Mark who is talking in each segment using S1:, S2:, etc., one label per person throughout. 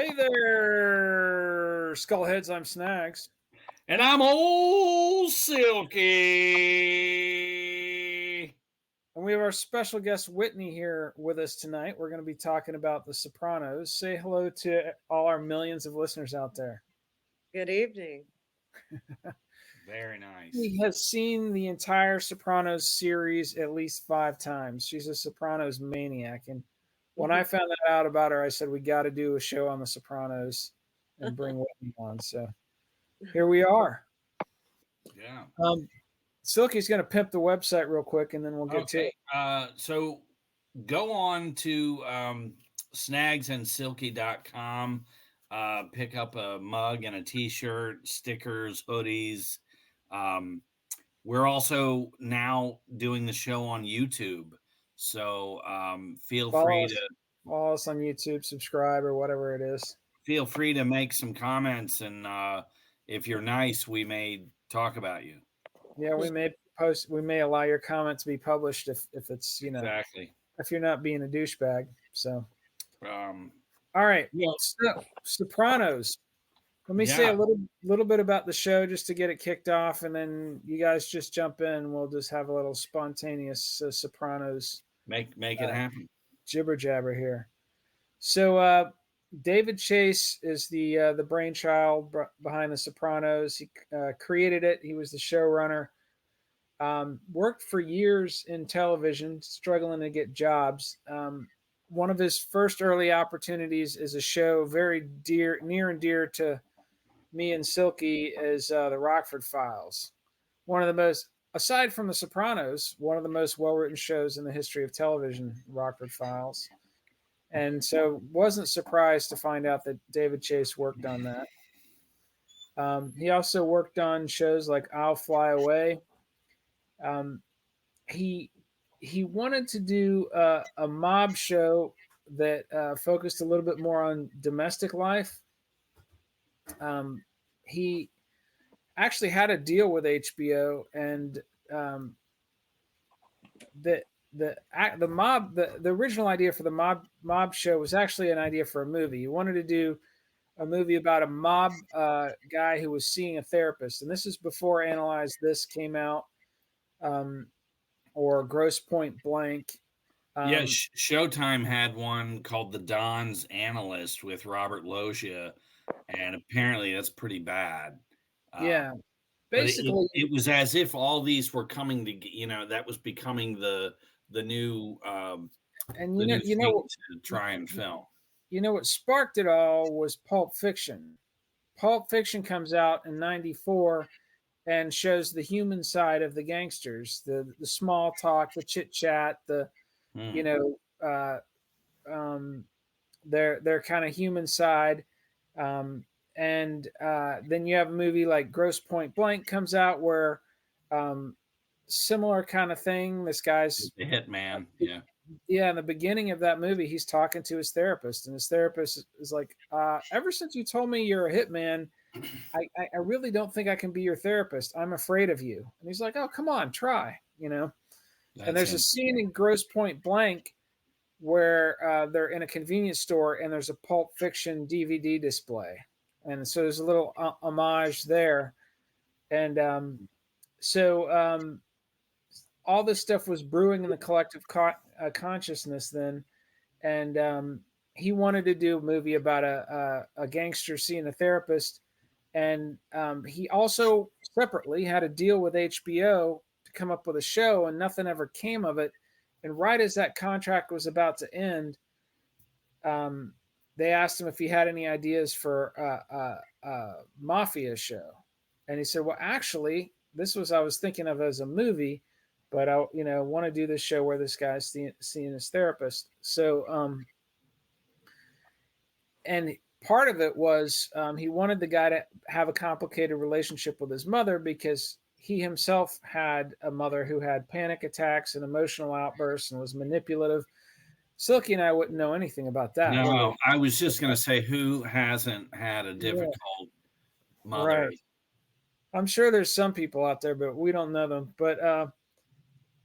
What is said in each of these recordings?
S1: Hey there, Skullheads. I'm Snags.
S2: And I'm old Silky.
S1: And we have our special guest, Whitney, here with us tonight. We're going to be talking about The Sopranos. Say hello to all our millions of listeners out there.
S3: Good evening.
S2: Very nice.
S1: He has seen the entire Sopranos series at least 5 times. She's a Sopranos maniac. And when I found that out about her, I said, we got to do a show on The Sopranos and bring Whitney on. So here we are.
S2: Yeah.
S1: Silky's going to pimp the website real quick, and then we'll get to it.
S2: So go on to snagsandsilky.com. Pick up a mug and a t-shirt, stickers, hoodies. We're also now doing the show on YouTube. So feel free to
S1: follow us on YouTube, subscribe, or whatever it is.
S2: Feel free to make some comments, and if you're nice, we may talk about you.
S1: Yeah, we may allow your comment to be published if it's,
S2: exactly,
S1: if you're not being a douchebag. So
S2: all
S1: right. Well, so, Sopranos. Let me say a little bit about the show just to get it kicked off, and then you guys just jump in. We'll just have a little spontaneous Sopranos
S2: make it happen.
S1: Jibber jabber here. So David Chase is the brainchild behind The Sopranos. He created it. He was the showrunner. Worked for years in television, struggling to get jobs. One of his first early opportunities is a show very near and dear to me and Silky is the Rockford Files. One of the most, aside from The Sopranos, one of the most well-written shows in the history of television, Rockford Files. And so wasn't surprised to find out that David Chase worked on that. He also worked on shows like I'll Fly Away. He wanted to do a mob show that focused a little bit more on domestic life. He actually had a deal with HBO, and the original idea for the mob show was actually an idea for a movie. He wanted to do a movie about a mob guy who was seeing a therapist, and this is before Analyze This came out, or Gross Point Blank.
S2: Showtime had one called The Don's Analyst with Robert Loggia, and apparently that's pretty bad.
S1: Basically,
S2: it was as if all these were coming to, that was becoming the new to try and film.
S1: What sparked it all was Pulp Fiction. Pulp Fiction comes out in '94 and shows the human side of the gangsters, the small talk, the chit chat, their kind of human side. And then you have a movie like Gross Point Blank comes out where similar kind of thing. This guy's
S2: the hitman.
S1: Yeah. In the beginning of that movie, he's talking to his therapist, and his therapist is like, ever since you told me you're a hitman, I really don't think I can be your therapist. I'm afraid of you. And he's like, oh, come on, try, And there's a scene in Gross Point Blank where they're in a convenience store and there's a Pulp Fiction DVD display. And so there's a little homage there. And so all this stuff was brewing in the collective consciousness then. And he wanted to do a movie about a gangster seeing a therapist. And he also separately had a deal with HBO to come up with a show, and nothing ever came of it. And right as that contract was about to end, they asked him if he had any ideas for a mafia show. And he said, well, actually, I was thinking of as a movie, but I want to do this show where this guy's seeing his therapist. So, and part of it was he wanted the guy to have a complicated relationship with his mother because he himself had a mother who had panic attacks and emotional outbursts and was manipulative. Silky and I wouldn't know anything about that.
S2: No, I was just going to say, who hasn't had a difficult mother?
S1: Right. I'm sure there's some people out there, but we don't know them. But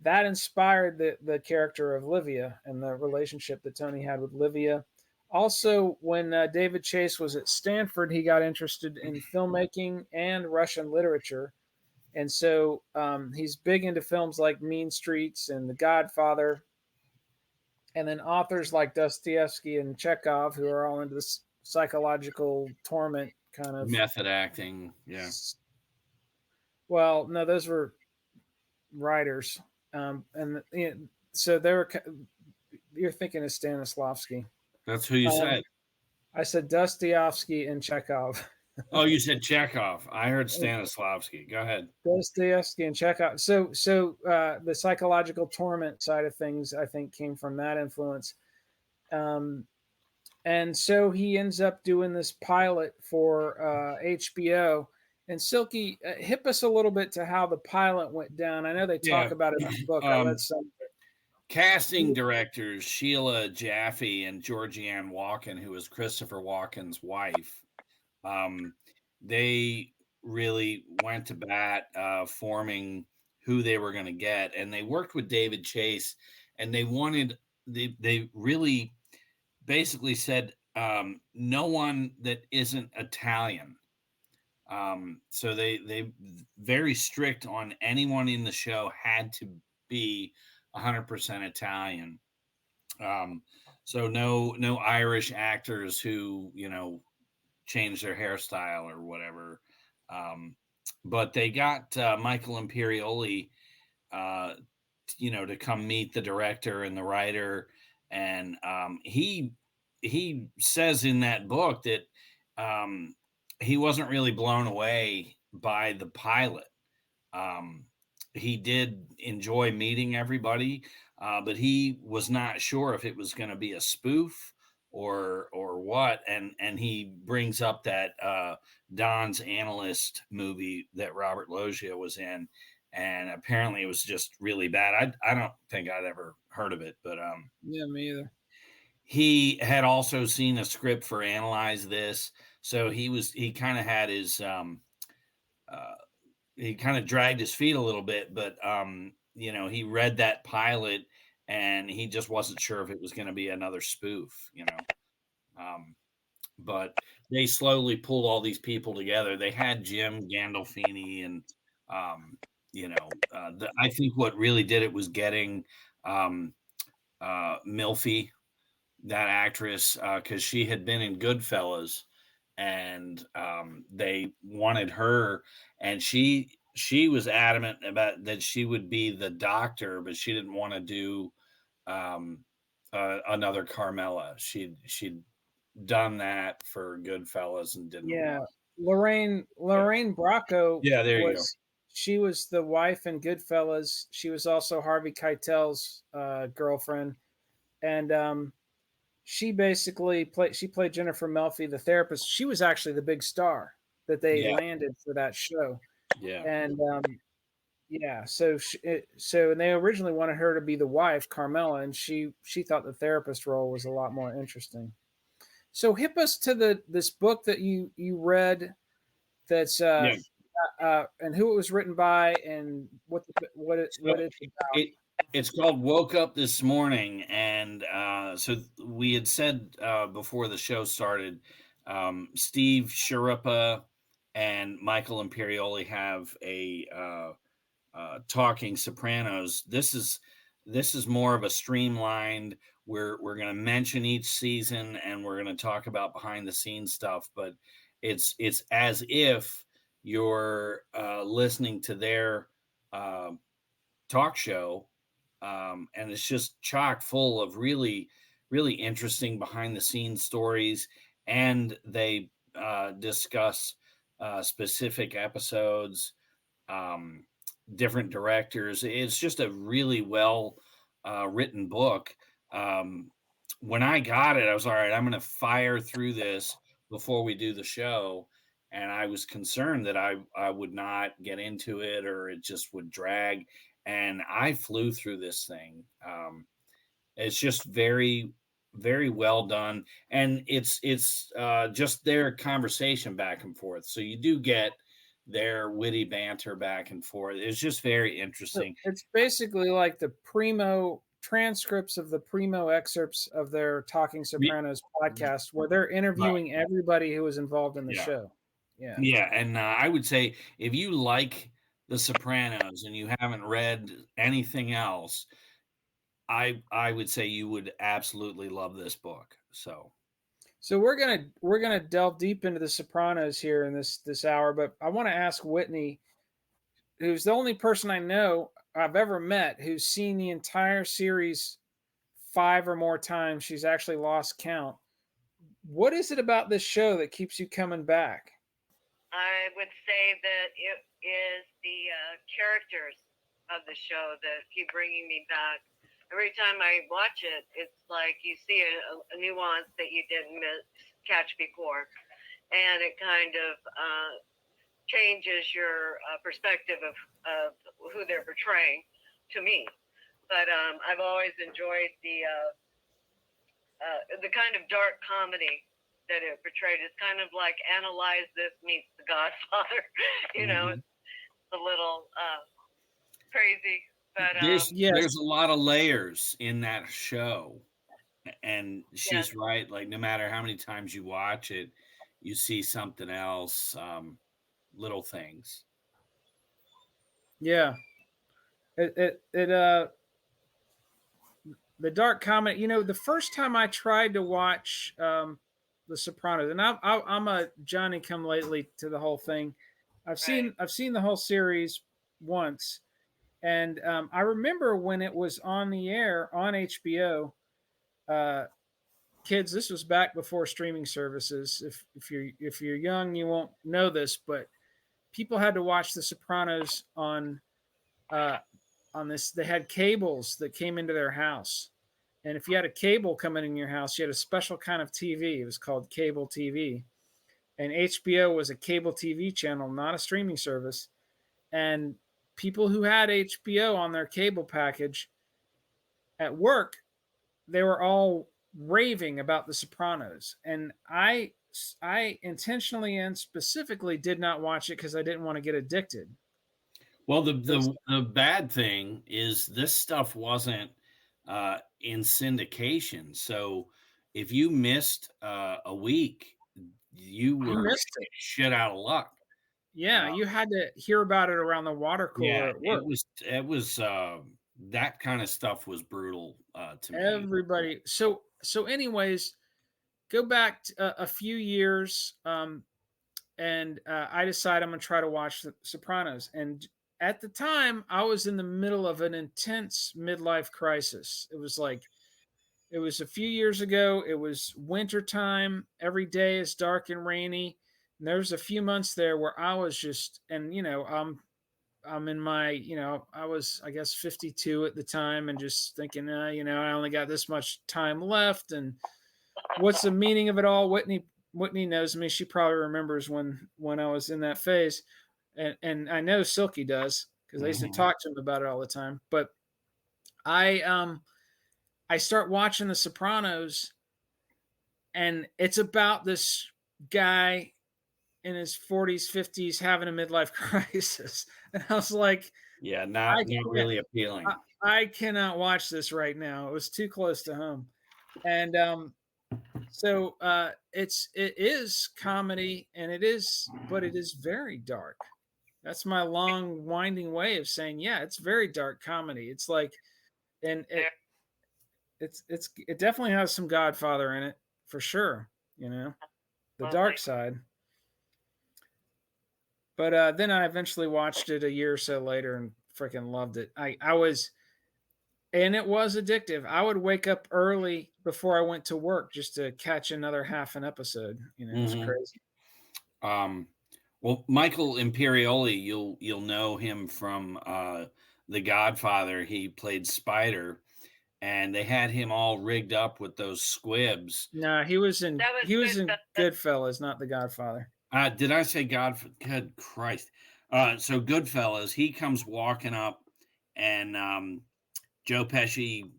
S1: that inspired the character of Livia and the relationship that Tony had with Livia. Also, when David Chase was at Stanford, he got interested in filmmaking and Russian literature. And so he's big into films like Mean Streets and The Godfather, and then authors like Dostoevsky and Chekhov, who are all into this psychological torment kind of.
S2: Method acting. Yeah.
S1: Well, no, those were writers, and you know, so they were. You're thinking of Stanislavski.
S2: That's who you
S1: Um,
S2: said.
S1: I said Dostoevsky and Chekhov.
S2: Oh, you said Chekhov. I heard Stanislavski. Go ahead.
S1: Dostoevsky and Chekhov. The psychological torment side of things, I think, came from that influence. Um, and so he ends up doing this pilot for HBO. And Silky, hip us a little bit to how the pilot went down. I know they
S2: Yeah.
S1: talk about it in the book. I read
S2: Um,
S1: some.
S2: Casting directors Sheila Jaffe and Georgianne Walken, who was Christopher Walken's wife, um, they really went to bat forming who they were going to get, and they worked with David Chase, and they really basically said no one that isn't Italian. So they very strict on anyone in the show had to be 100% Italian. Um, so no Irish actors who change their hairstyle or whatever. Um, but they got Michael Imperioli, uh, to come meet the director and the writer, and he says in that book that um, he wasn't really blown away by the pilot. Um, he did enjoy meeting everybody, but he was not sure if it was going to be a spoof or what. And he brings up that Don's Analyst movie that Robert Loggia was in, and apparently it was just really bad. I don't think I'd ever heard of it, but
S1: Yeah, me either.
S2: he had also seen a script for Analyze This, so he kind of had his uh, he kind of dragged his feet a little bit, but he read that pilot and he just wasn't sure if it was going to be another spoof. Um, but they slowly pulled all these people together. They had Jim Gandolfini, and I think what really did it was getting um, Milfy, that actress, because she had been in Goodfellas, and they wanted her, and she was adamant about that she would be the doctor, but she didn't want to do um, another Carmela. She'd done that for Goodfellas and didn't
S1: Yeah,
S2: want.
S1: Lorraine Bracco
S2: Yeah, there you go.
S1: was she was the wife in Goodfellas. She was also Harvey Keitel's girlfriend, and she played Jennifer Melfi, the therapist. She was actually the big star that they
S2: Yeah,
S1: landed for that show,
S2: yeah,
S1: and yeah, and they originally wanted her to be the wife, Carmela, and she thought the therapist role was a lot more interesting. So hip us to this book that you read. That's
S2: yeah.
S1: and who it was written by and
S2: So
S1: what it's about.
S2: it it's called Woke Up This Morning, and so we had said before the show started, Steve Sharuppa and Michael Imperioli have a Talking Sopranos. This is more of a streamlined. We're going to mention each season, and we're going to talk about behind the scenes stuff, but it's as if you're listening to their uh, talk show, and it's just chock full of really, really interesting behind the scenes stories, and they discuss specific episodes, um, different directors. It's just a really well written book. Um, when I got it, I was all right. I'm going to fire through this before we do the show, and I was concerned that I would not get into it or it just would drag. And I flew through this thing. It's just very, very well done, and it's just their conversation back and forth. So you do get their witty banter back and forth. It's just very
S1: So
S2: interesting.
S1: it's basically like the primo transcripts of the primo excerpts of their Talking Sopranos podcast where they're
S2: Right.
S1: interviewing everybody who was involved in the
S2: Yeah.
S1: show. Yeah.
S2: Yeah, and I would say if you like The Sopranos and you haven't read anything else, I would say you would absolutely love this book. So
S1: So we're gonna delve deep into the Sopranos here in this hour, but I want to ask Whitney, who's the only person I know I've ever met who's seen the entire series 5 or more times. She's actually lost count. What is it about this show that keeps you coming back?
S3: I would say that it is the characters of the show that keep bringing me back. Every time I watch it, it's like you see a nuance that you didn't catch before, and it kind of changes your perspective of who they're portraying to me. But I've always enjoyed the kind of dark comedy that it portrayed. It's kind of like Analyze This meets The Godfather. You know, it's a little crazy, but
S2: there's a lot of layers in that show, and she's right. Like no matter how many times you watch it, you see something else, little things.
S1: Yeah. It the dark comedy. You know, the first time I tried to watch The Sopranos, and I'm a Johnny come lately to the whole thing. I've seen the whole series once, and I remember when it was on the air on HBO. Kids, this was back before streaming services. If you're young, you won't know this, but people had to watch The Sopranos on this. They had cables that came into their house, and if you had a cable coming in your house, you had a special kind of TV. It was called cable TV, and HBO was a cable TV channel, not a streaming service. And people who had HBO on their cable package at work, they were all raving about The Sopranos, and I intentionally and specifically did not watch it because I didn't want to get addicted.
S2: Well, the bad thing is this stuff wasn't in syndication, so if you missed a week, you
S1: You
S2: were
S1: missed it.
S2: shit out of luck.
S1: Yeah, you had to hear about it around the water cooler
S2: Yeah,
S1: at work.
S2: it was that kind of stuff was brutal to me.
S1: Everybody. So anyways, go back a few years, and I decided I'm gonna try to watch The Sopranos. And at the time, I was in the middle of an intense midlife crisis. It was a few years ago. It was winter time. Every day is dark and rainy. And there was a few months there where I was just, and I'm in my, I was, I guess, 52 at the time, and just thinking, I only got this much time left, and what's the meaning of it all? Whitney knows me. She probably remembers when I was in that phase, and I know Silky does because I used to talk to him about it all the time. But I start watching The Sopranos, and it's about this guy in his 40s, 50s having a midlife crisis. And I was like,
S2: yeah, not really appealing.
S1: I cannot watch this right now. It was too close to home. And so it is comedy, and but it is very dark. That's my long winding way of saying, yeah, it's very dark comedy. It's like, and it definitely has some Godfather in it for sure. The dark side. But then I eventually watched it a year or so later and freaking loved it. And it was addictive. I would wake up early before I went to work just to catch another half an episode. It's crazy.
S2: Well, Michael Imperioli, you'll know him from The Godfather. He played Spider, and they had him all rigged up with those squibs.
S1: No, he was in Goodfellas, not The Godfather.
S2: Did I say Godfather? Good Christ! So Goodfellas, he comes walking up, and Joe Pesci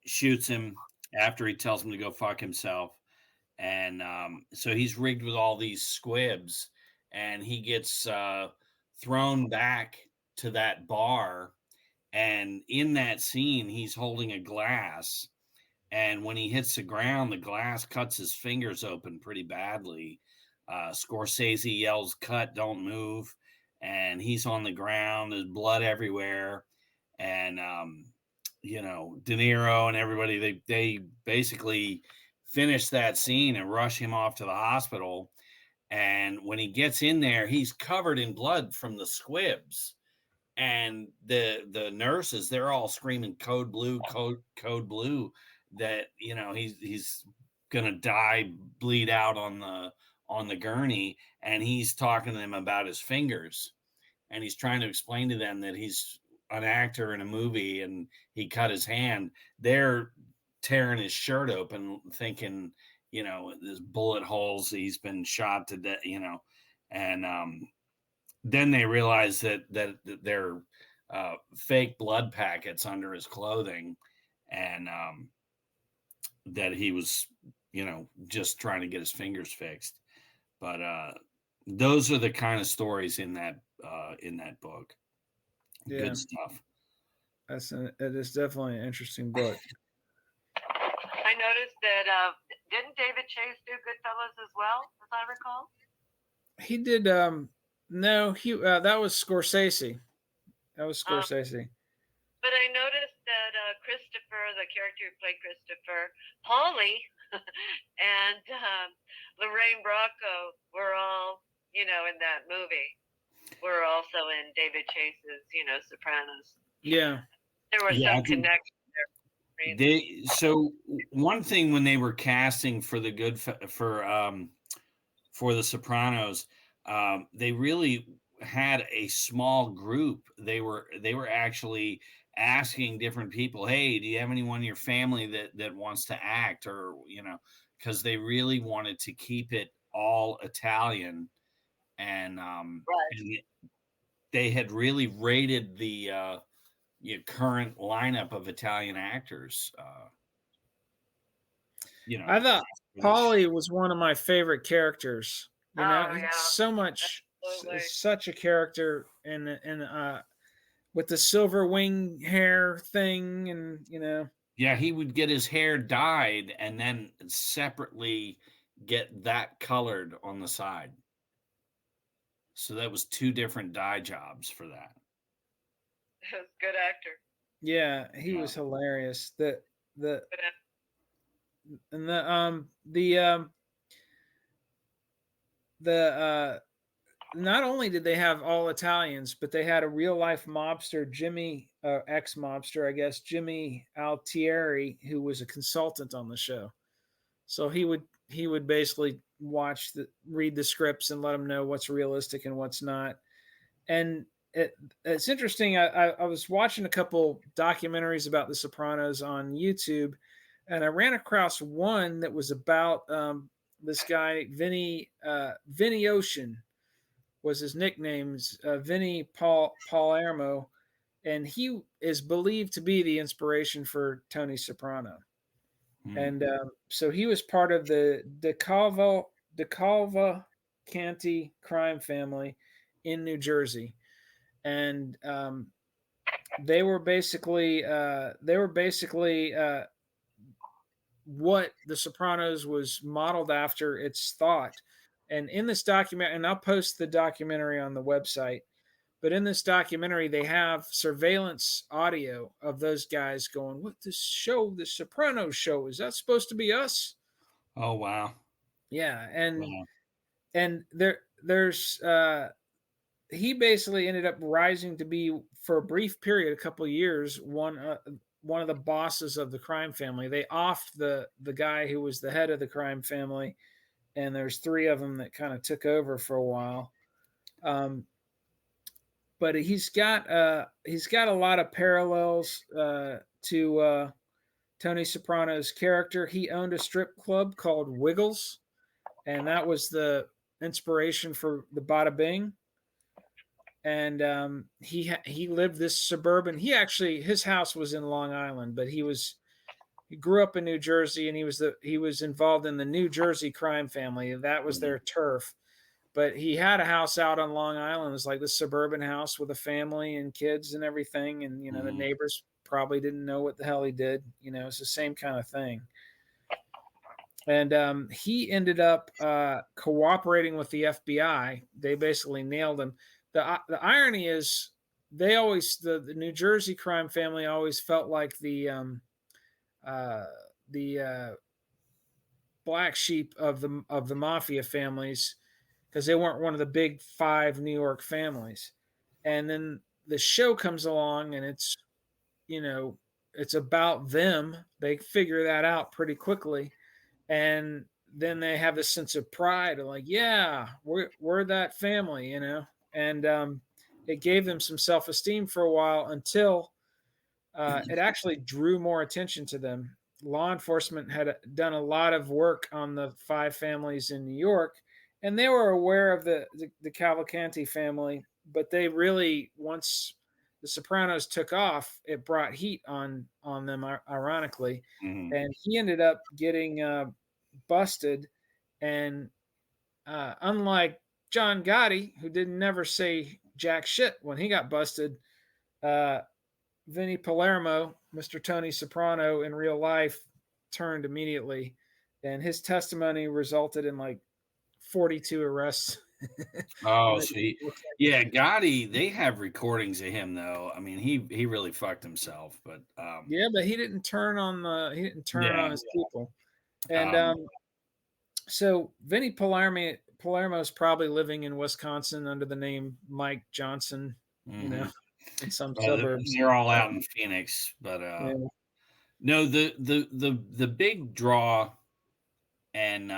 S2: shoots him after he tells him to go fuck himself. And so he's rigged with all these squibs, and he gets thrown back to that bar, And in that scene, he's holding a glass, and when he hits the ground, the glass cuts his fingers open pretty badly. Scorsese yells, "Cut, don't move." And he's on the ground, there's blood everywhere. And, De Niro and everybody, they basically finish that scene and rush him off to the hospital. And when he gets in there, he's covered in blood from the squibs. And the nurses, they're all screaming code blue, code blue, that he's gonna die, bleed out on the gurney. And he's talking to them about his fingers, and he's trying to explain to them that he's an actor in a movie and he cut his hand. They're tearing his shirt open, thinking there's bullet holes, he's been shot to death, and then they realize that they're fake blood packets under his clothing, and that he was, just trying to get his fingers fixed. But those are the kind of stories in that book.
S1: Yeah.
S2: Good stuff.
S1: It is definitely an interesting book.
S3: I noticed that didn't David Chase do Goodfellas as well, as I recall?
S1: He did. No, that was Scorsese. That was Scorsese.
S3: But I noticed that Christopher, the character who played Christopher, Paulie, and Lorraine Bracco were all, in that movie. Were also in David Chase's, Sopranos.
S1: Yeah.
S3: There was some connection there.
S2: So one thing when they were casting for the for the Sopranos, they really had a small group. They were actually asking different people, "Hey, do you have anyone in your family that wants to act?" Or because they really wanted to keep it all Italian, and and they had really rated the current lineup of Italian actors.
S1: I thought Paulie was one of my favorite characters.
S3: Yeah.
S1: So much, such a character, and with the silver wing hair thing, and
S2: Yeah, he would get his hair dyed and then separately get that colored on the side. So that was 2 different dye jobs for that.
S3: Good actor.
S1: Yeah, he was hilarious. Not only did they have all Italians, but they had a real life mobster, Jimmy, ex-mobster, I guess, Jimmy Altieri, who was a consultant on the show. So he would basically read the scripts and let them know what's realistic and what's not. And it's interesting. I was watching a couple documentaries about The Sopranos on YouTube, and I ran across one that was about this guy, Vinny Ocean was his nickname, Vinny Palermo, and he is believed to be the inspiration for Tony Soprano. And so he was part of the DeCalva Canty crime family in New Jersey, and they were basically what The Sopranos was modeled after. It's thought. And in this document, and I'll post the documentary on the website, but in this documentary, they have surveillance audio of those guys going, "What this show, the Sopranos show, is that supposed to be us?"
S2: Oh, wow.
S1: Yeah. And there's he basically ended up rising to be, for a brief period, a couple of years, one of the bosses of the crime family. They offed the guy who was the head of the crime family, and there's 3 of them that kind of took over for a while. But he's got a lot of parallels to Tony Soprano's character. He owned a strip club called Wiggles, and that was the inspiration for the Bada Bing. And he lived this suburban. His house was in Long Island, but he grew up in New Jersey, and he was involved in the New Jersey crime family. That was their turf. but he had a house out on Long Island. It was like this suburban house with a family and kids and everything. And, the
S2: Mhm.
S1: neighbors probably didn't know what the hell he did. It's the same kind of thing. And he ended up cooperating with the FBI. They basically nailed him. The irony is, the New Jersey crime family always felt like uh, the black sheep of the mafia families, because they weren't one of the big five New York families. And then the show comes along, and you know it's about them. They figure that out pretty quickly, and then they have this sense of pride of like, yeah, we're that family, and it gave them some self-esteem for a while until it actually drew more attention to them. Law enforcement had done a lot of work on the five families in New York, and they were aware of the Cavalcanti family, but they really, once the Sopranos took off, it brought heat on them, ironically,
S2: Mhm.
S1: and he ended up getting busted, and unlike John Gotti, who didn't never say jack shit when he got busted, uh, Vinny Palermo, Mr. Tony Soprano in real life, turned immediately, and his testimony resulted in like 42 arrests.
S2: Oh, sweet. Yeah, Gotti, they have recordings of him though. I mean, he really fucked himself, but
S1: Yeah, but he didn't turn on
S2: yeah.
S1: his people, and
S2: Um,
S1: so Vinny Palermo is probably living in Wisconsin under the name Mike Johnson,
S2: mhm.
S1: in some
S2: Well,
S1: suburbs.
S2: they're all out in Phoenix, but
S1: Yeah.
S2: no, the big draw, and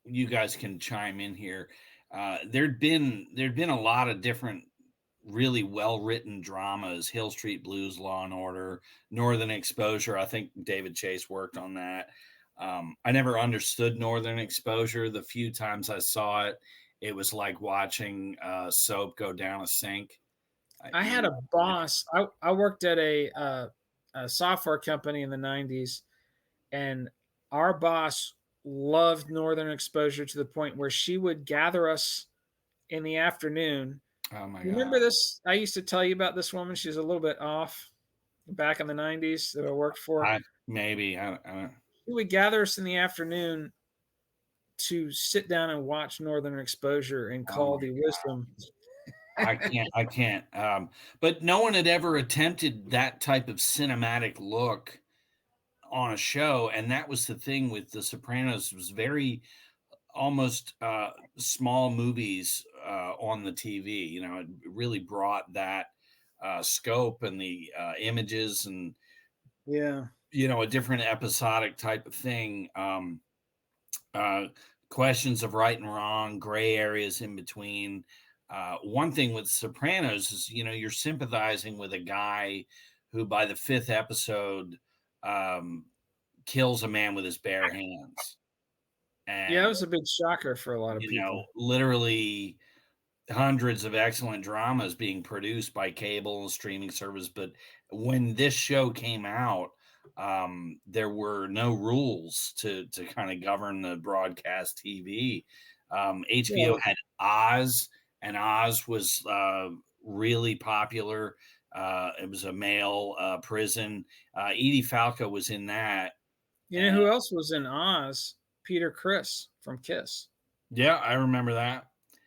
S2: you guys can chime in here. There'd been a lot of different really well-written dramas: Hill Street Blues, Law and Order, Northern Exposure. I think David Chase worked on that. I never understood Northern Exposure. The few times I saw it, it was like watching soap go down a sink.
S1: I had a boss. I worked at a software company in the 90s, and our boss loved Northern Exposure to the point where she would gather us in the afternoon.
S2: Oh my
S1: You
S2: god.
S1: remember this? I used to tell you about this woman. She's a little bit off back in the 90s that I worked for.
S2: I maybe I
S1: She would gather us in the afternoon to sit down and watch Northern Exposure and
S2: oh
S1: call
S2: my
S1: the wisdom.
S2: I can't. But no one had ever attempted that type of cinematic look on a show, and that was the thing with The Sopranos. It was very almost small movies on the TV. It really brought that scope and the images, and
S1: Yeah.
S2: a different episodic type of thing. Uh, Questions of right and wrong, gray areas in between. One thing with Sopranos is, you're sympathizing with a guy who, by the fifth episode, um, kills a man with his bare hands,
S1: Yeah, it
S2: and
S1: was a big shocker for a lot of people.
S2: literally hundreds of excellent dramas being produced by cable and streaming service. But when this show came out, there were no rules to kind of govern the broadcast TV. HBO
S1: Yeah,
S2: had Oz, and Oz was really popular. It was a male prison. Edie Falco was in that.
S1: you know
S2: And
S1: who else was in Oz? Peter Criss from Kiss.
S2: yeah, I remember that.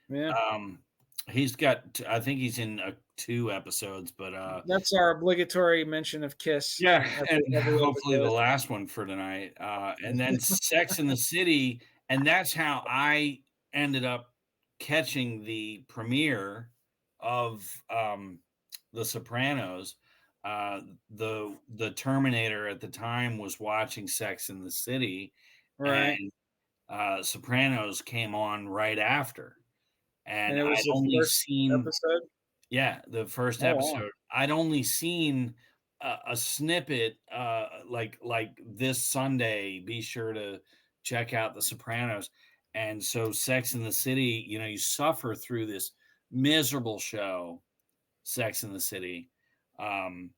S1: Yeah,
S2: Um, he's got, I think he's in two episodes, but
S1: that's our obligatory mention of Kiss.
S2: yeah, and
S1: Every
S2: hopefully the
S1: episode.
S2: last one for tonight. And then Sex in the City, and that's how I ended up catching the premiere of The Sopranos. Uh, the Terminator at the time was watching Sex in the City,
S1: Right,
S2: and Sopranos came on right after.
S1: and
S2: And
S1: it was
S2: I'd
S1: the
S2: only
S1: first
S2: seen,
S1: episode.
S2: yeah, the first
S1: Oh wow!
S2: episode. I'd only seen a snippet, like this Sunday. Be sure to check out The Sopranos. And so, Sex in the City, you suffer through this miserable show, Sex in the City, and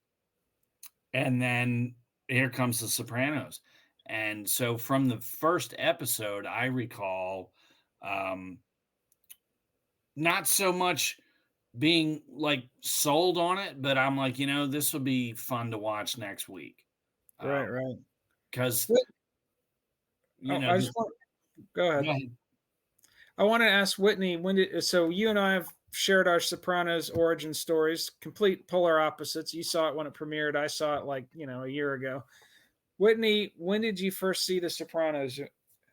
S2: then here comes The Sopranos, And so from the first episode, I recall not so much being like sold on it, but I'm like, this will be fun to watch next week.
S1: Right, right.
S2: Because,
S1: I just want go ahead.
S2: Go ahead.
S1: I want to ask Whitney, so you and I have shared our Sopranos origin stories, complete polar opposites. You saw it when it premiered. I saw it like, a year ago. Whitney, when did you first see the Sopranos?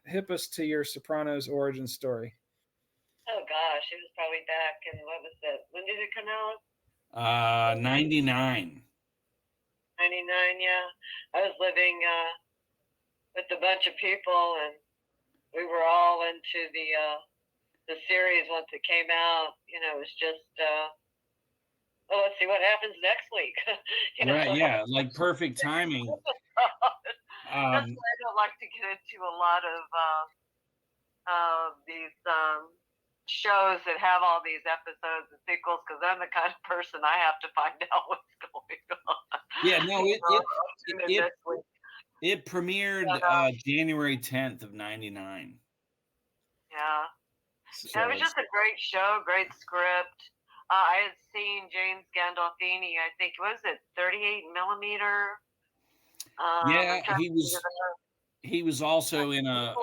S1: Hip us to your Sopranos origin story.
S3: Oh gosh, it was probably back in, what was it? When did it come out?
S2: 99.
S3: 99, yeah. I was living with a bunch of people, and we were all into the series once it came out. It was just, well, let's see what happens next week.
S2: Right, yeah, like perfect timing.
S3: That's why I don't like to get into a lot of these shows that have all these episodes and sequels, because I'm the kind of person I have to find out what's going on.
S2: Yeah, no, it premiered January 10th of 99.
S3: Yeah.
S2: So
S3: it was just a great show, great script. I had seen James Gandolfini, I think, was it 38 millimeter?
S2: Yeah, he was also in a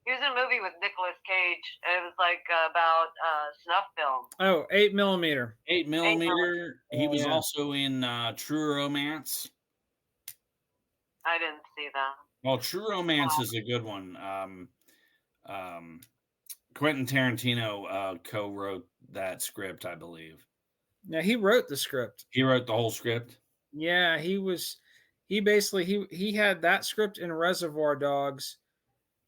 S3: he was in a movie with Nicolas Cage. It was like about snuff film.
S1: Oh, 8 millimeter.
S2: 8 millimeter. He was also in True Romance.
S3: I didn't see that.
S2: Well, True Romance is a good one. Quentin Tarantino co-wrote that script, I believe.
S1: Yeah, he wrote the script.
S2: He wrote the whole script.
S1: Yeah, he basically he had that script in Reservoir Dogs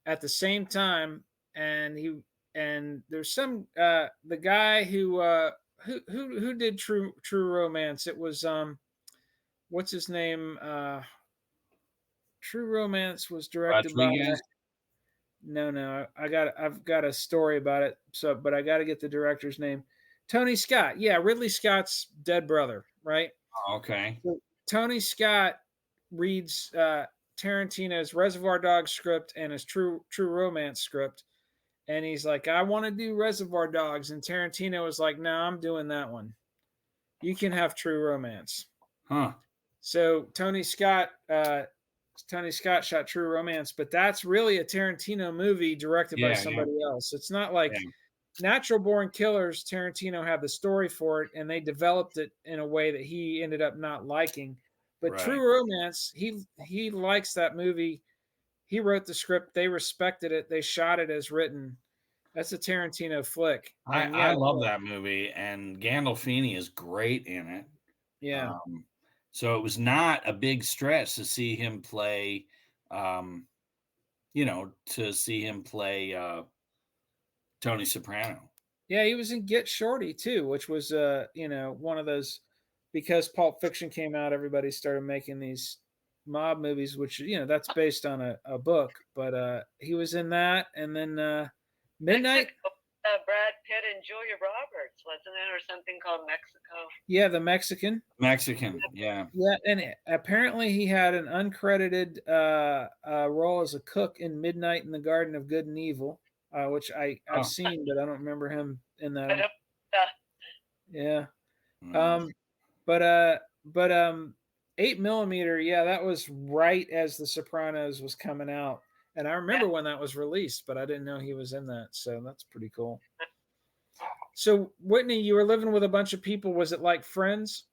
S1: at the same time, and there's some the guy who did True Romance. It was what's his name? True Romance was directed
S2: Rodriguez?
S1: by no, I've got a story about it. But I got to get the director's name. Tony Scott. Yeah, Ridley Scott's dead brother, right?
S2: Oh, okay.
S1: So Tony Scott reads Tarantino's Reservoir Dogs script and his True Romance script, and he's like, I want to do Reservoir Dogs, and Tarantino was like, no, I'm doing that one. You can have True Romance.
S2: Huh.
S1: So Tony Scott shot True Romance, but that's really a Tarantino movie directed by somebody else. It's not like Natural Born Killers. Tarantino had the story for it, and they developed it in a way that he ended up not liking. But True Romance, he likes that movie. He wrote the script. They respected it. They shot it as written. That's a Tarantino flick.
S2: I love that movie, and Gandolfini is great in it.
S1: Yeah.
S2: So it was not a big stretch to see him play, Tony Soprano.
S1: Yeah, he was in Get Shorty too, which was one of those, because Pulp Fiction came out, everybody started making these mob movies, which that's based on a book. But he was in that, and then Midnight.
S3: Brad Pitt and Julia Roberts, wasn't it, or something called Mexico?
S1: Yeah, the Mexican.
S2: Yeah.
S1: Yeah, and apparently he had an uncredited role as a cook in Midnight in the Garden of Good and Evil, which I've seen, but I don't remember him in that. Yeah. But 8 millimeter, yeah, that was right as The Sopranos was coming out. And I remember when that was released, but I didn't know he was in that. So that's pretty cool. So, Whitney, you were living with a bunch of people. Was it like Friends?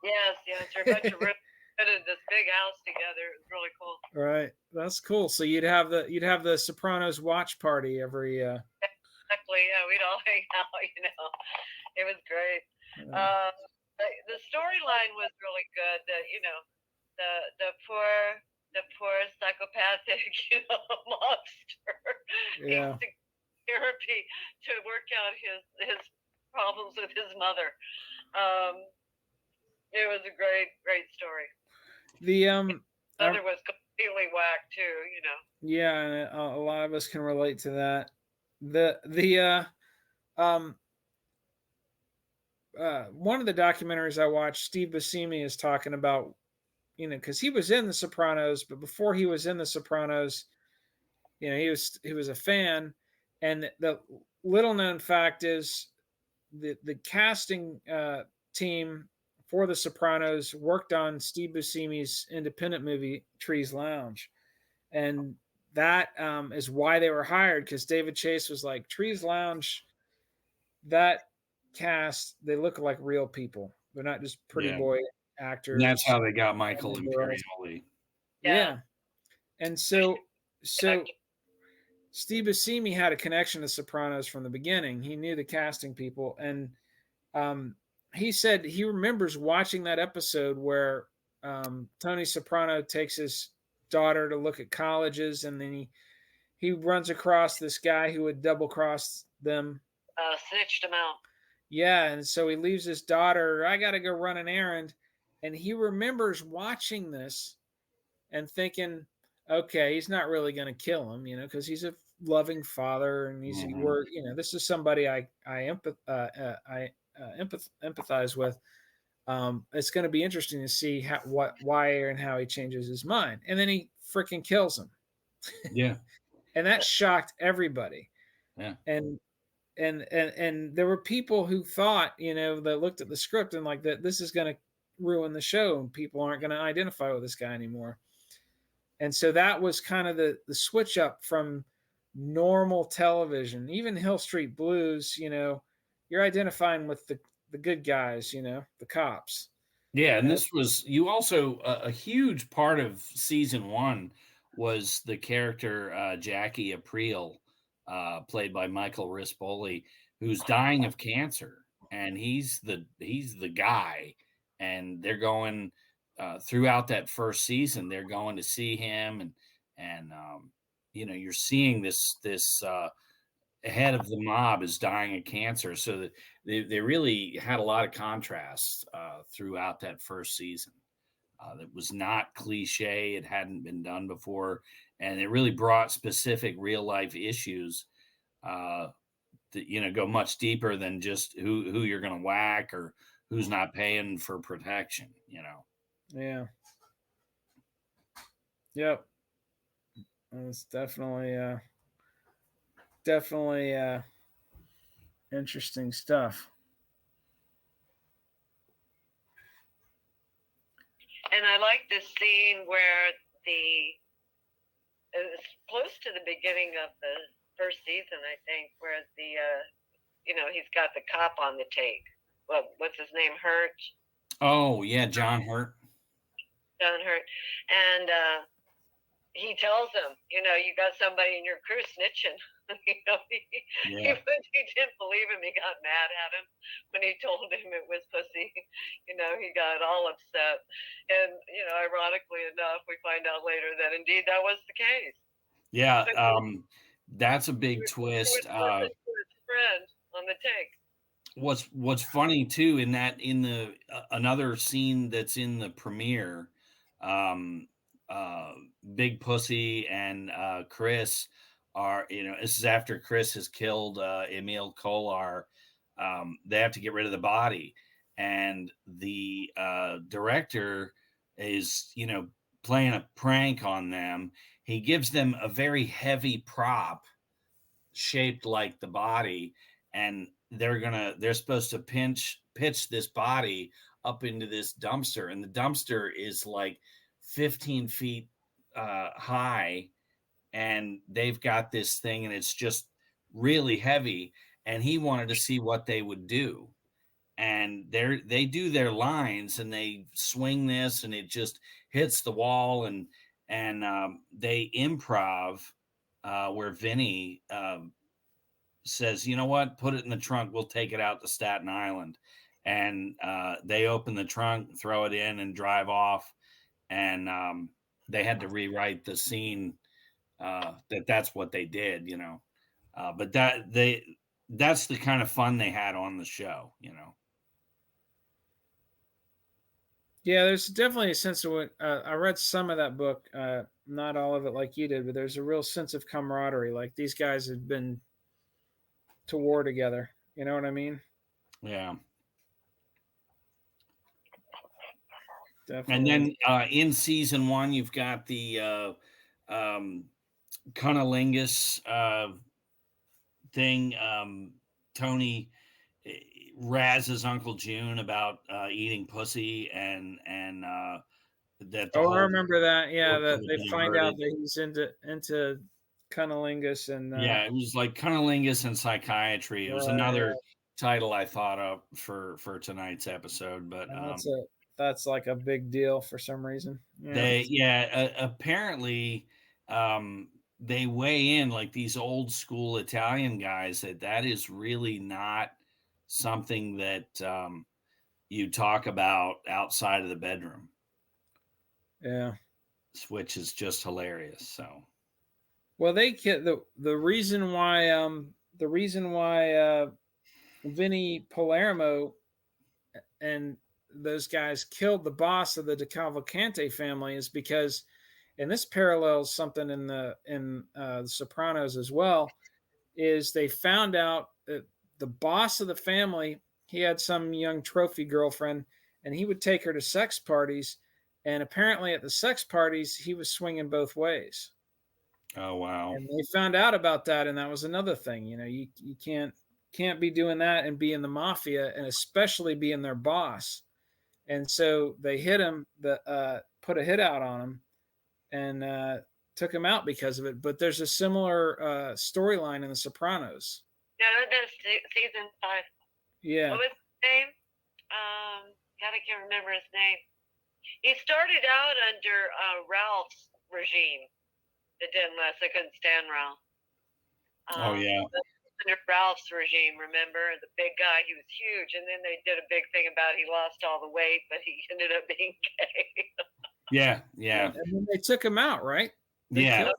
S3: Yes. We're a bunch of really in this big house together. It was really cool.
S1: Right. That's cool. So you'd have the Sopranos watch party every
S3: Exactly. Yeah, we'd all hang out, It was great. The storyline was really good. The poor psychopathic, monster.
S1: Yeah.
S3: Therapy to work out his problems with his mother. It was a great story.
S1: The
S3: mother was completely whacked too,
S1: Yeah, and a lot of us can relate to that. One of the documentaries I watched, Steve Buscemi is talking about because he was in The Sopranos, but before he was in The Sopranos, he was a fan. And the little known fact is the casting team for The Sopranos worked on Steve Buscemi's independent movie Trees Lounge, and that is why they were hired, because David Chase was like, Trees Lounge, that cast, they look like real people. They're not just pretty
S2: Yeah.
S1: boy
S2: And that's
S1: actors
S2: how they got Michael
S1: and girls.
S2: Imperioli.
S1: Yeah. And so Steve Buscemi had a connection to Sopranos from the beginning. He knew the casting people, and he said he remembers watching that episode where Tony Soprano takes his daughter to look at colleges, and then he runs across this guy who would double cross them.
S3: Snitched him out.
S1: Yeah, and so he leaves his daughter. I got to go run an errand, and he remembers watching this and thinking, okay, he's not really going to kill him, because he's a loving father, and this is somebody I empathize with. It's going to be interesting to see why and how he changes his mind, and then he freaking kills him.
S2: Yeah,
S1: and that shocked everybody.
S2: Yeah,
S1: and there were people who thought, that looked at the script and like that this is going to ruin the show, and people aren't going to identify with this guy anymore. And so that was kind of the switch up from normal television. Even Hill Street Blues, you're identifying with the good guys, the cops.
S2: Yeah, and this was also a huge part of season 1 was the character Jackie Aprile, played by Michael Rispoli, who's dying of cancer, and he's the guy, and they're going throughout that first season. They're going to see him, and you're seeing this head of the mob is dying of cancer, so that they really had a lot of contrasts throughout that first season. That was not cliche. It hadn't been done before, and it really brought specific real life issues that go much deeper than just who you're going to whack or who's not paying for protection.
S1: Yeah. Yep. It's definitely interesting stuff.
S3: And I like this scene where it was close to the beginning of the first season, I think, where he's got the cop on the take. Well, what's his name? Hurt.
S2: Oh yeah, John Hurt.
S3: John Hurt, and he tells him, you got somebody in your crew snitching. He didn't believe him. He got mad at him when he told him it was pussy. He got all upset. And, ironically enough, we find out later that indeed that was the case.
S2: Yeah, that's a big twist.
S3: His friend on the take.
S2: What's funny too in the another scene that's in the premiere, Big Pussy and Chris are, this is after Chris has killed Emil Kolar. They have to get rid of the body, and the director is playing a prank on them. He gives them a very heavy prop shaped like the body, and they're supposed to pitch this body up into this dumpster, and the dumpster is like 15 feet high, and they've got this thing, and it's just really heavy, and he wanted to see what they would do. And they do their lines, and they swing this, and it just hits the wall, and they improv where Vinny says, you know what, put it in the trunk, we'll take it out to Staten Island. And they open the trunk, throw it in, and drive off. And they had to rewrite the scene that's what they did, but that's the kind of fun they had on the show.
S1: Yeah, there's definitely a sense of what I read some of that book, not all of it like you did, but there's a real sense of camaraderie. Like these guys had been to war together. You know what I mean?
S2: Yeah. And
S1: definitely.
S2: then in season 1, you've got the cunnilingus thing. Tony razzes Uncle June about eating pussy, and that the
S1: Oh, I
S2: whole
S1: remember that. Yeah,
S2: works
S1: that
S2: was
S1: they
S2: gonna
S1: find
S2: hurt
S1: out
S2: it.
S1: that he's into cunnilingus and
S2: Yeah, it was like cunnilingus and psychiatry. It was
S1: yeah,
S2: another title I thought of for tonight's episode, but
S1: and that's like a big deal for some reason. Yeah,
S2: apparently they weigh in like these old school Italian guys that is really not something that you talk about outside of the bedroom,
S1: yeah.
S2: which is just hilarious. So
S1: Well, the reason why Vinny Palermo and those guys killed the boss of the De Cavalcante family is because, and this parallels something in the Sopranos as well, is they found out that the boss of the family, he had some young trophy girlfriend, and he would take her to sex parties, and apparently at the sex parties he was swinging both ways,
S2: oh wow.
S1: and they found out about that, and that was another thing. You can't be doing that and be in the mafia, and especially being their boss. And so they hit him, put a hit out on him, and took him out because of it. But there's a similar storyline in The Sopranos.
S3: Yeah, that's season 5.
S1: Yeah.
S3: What was his name? God, I can't remember his name. He started out under Ralph's regime. It didn't last. I couldn't stand Ralph.
S2: Oh yeah.
S3: Under Ralph's regime, remember? The big guy, he was huge. And then they did a big thing about he lost all the weight, but he ended up being gay.
S2: Yeah.
S1: And then they took him out, right?
S2: Yeah.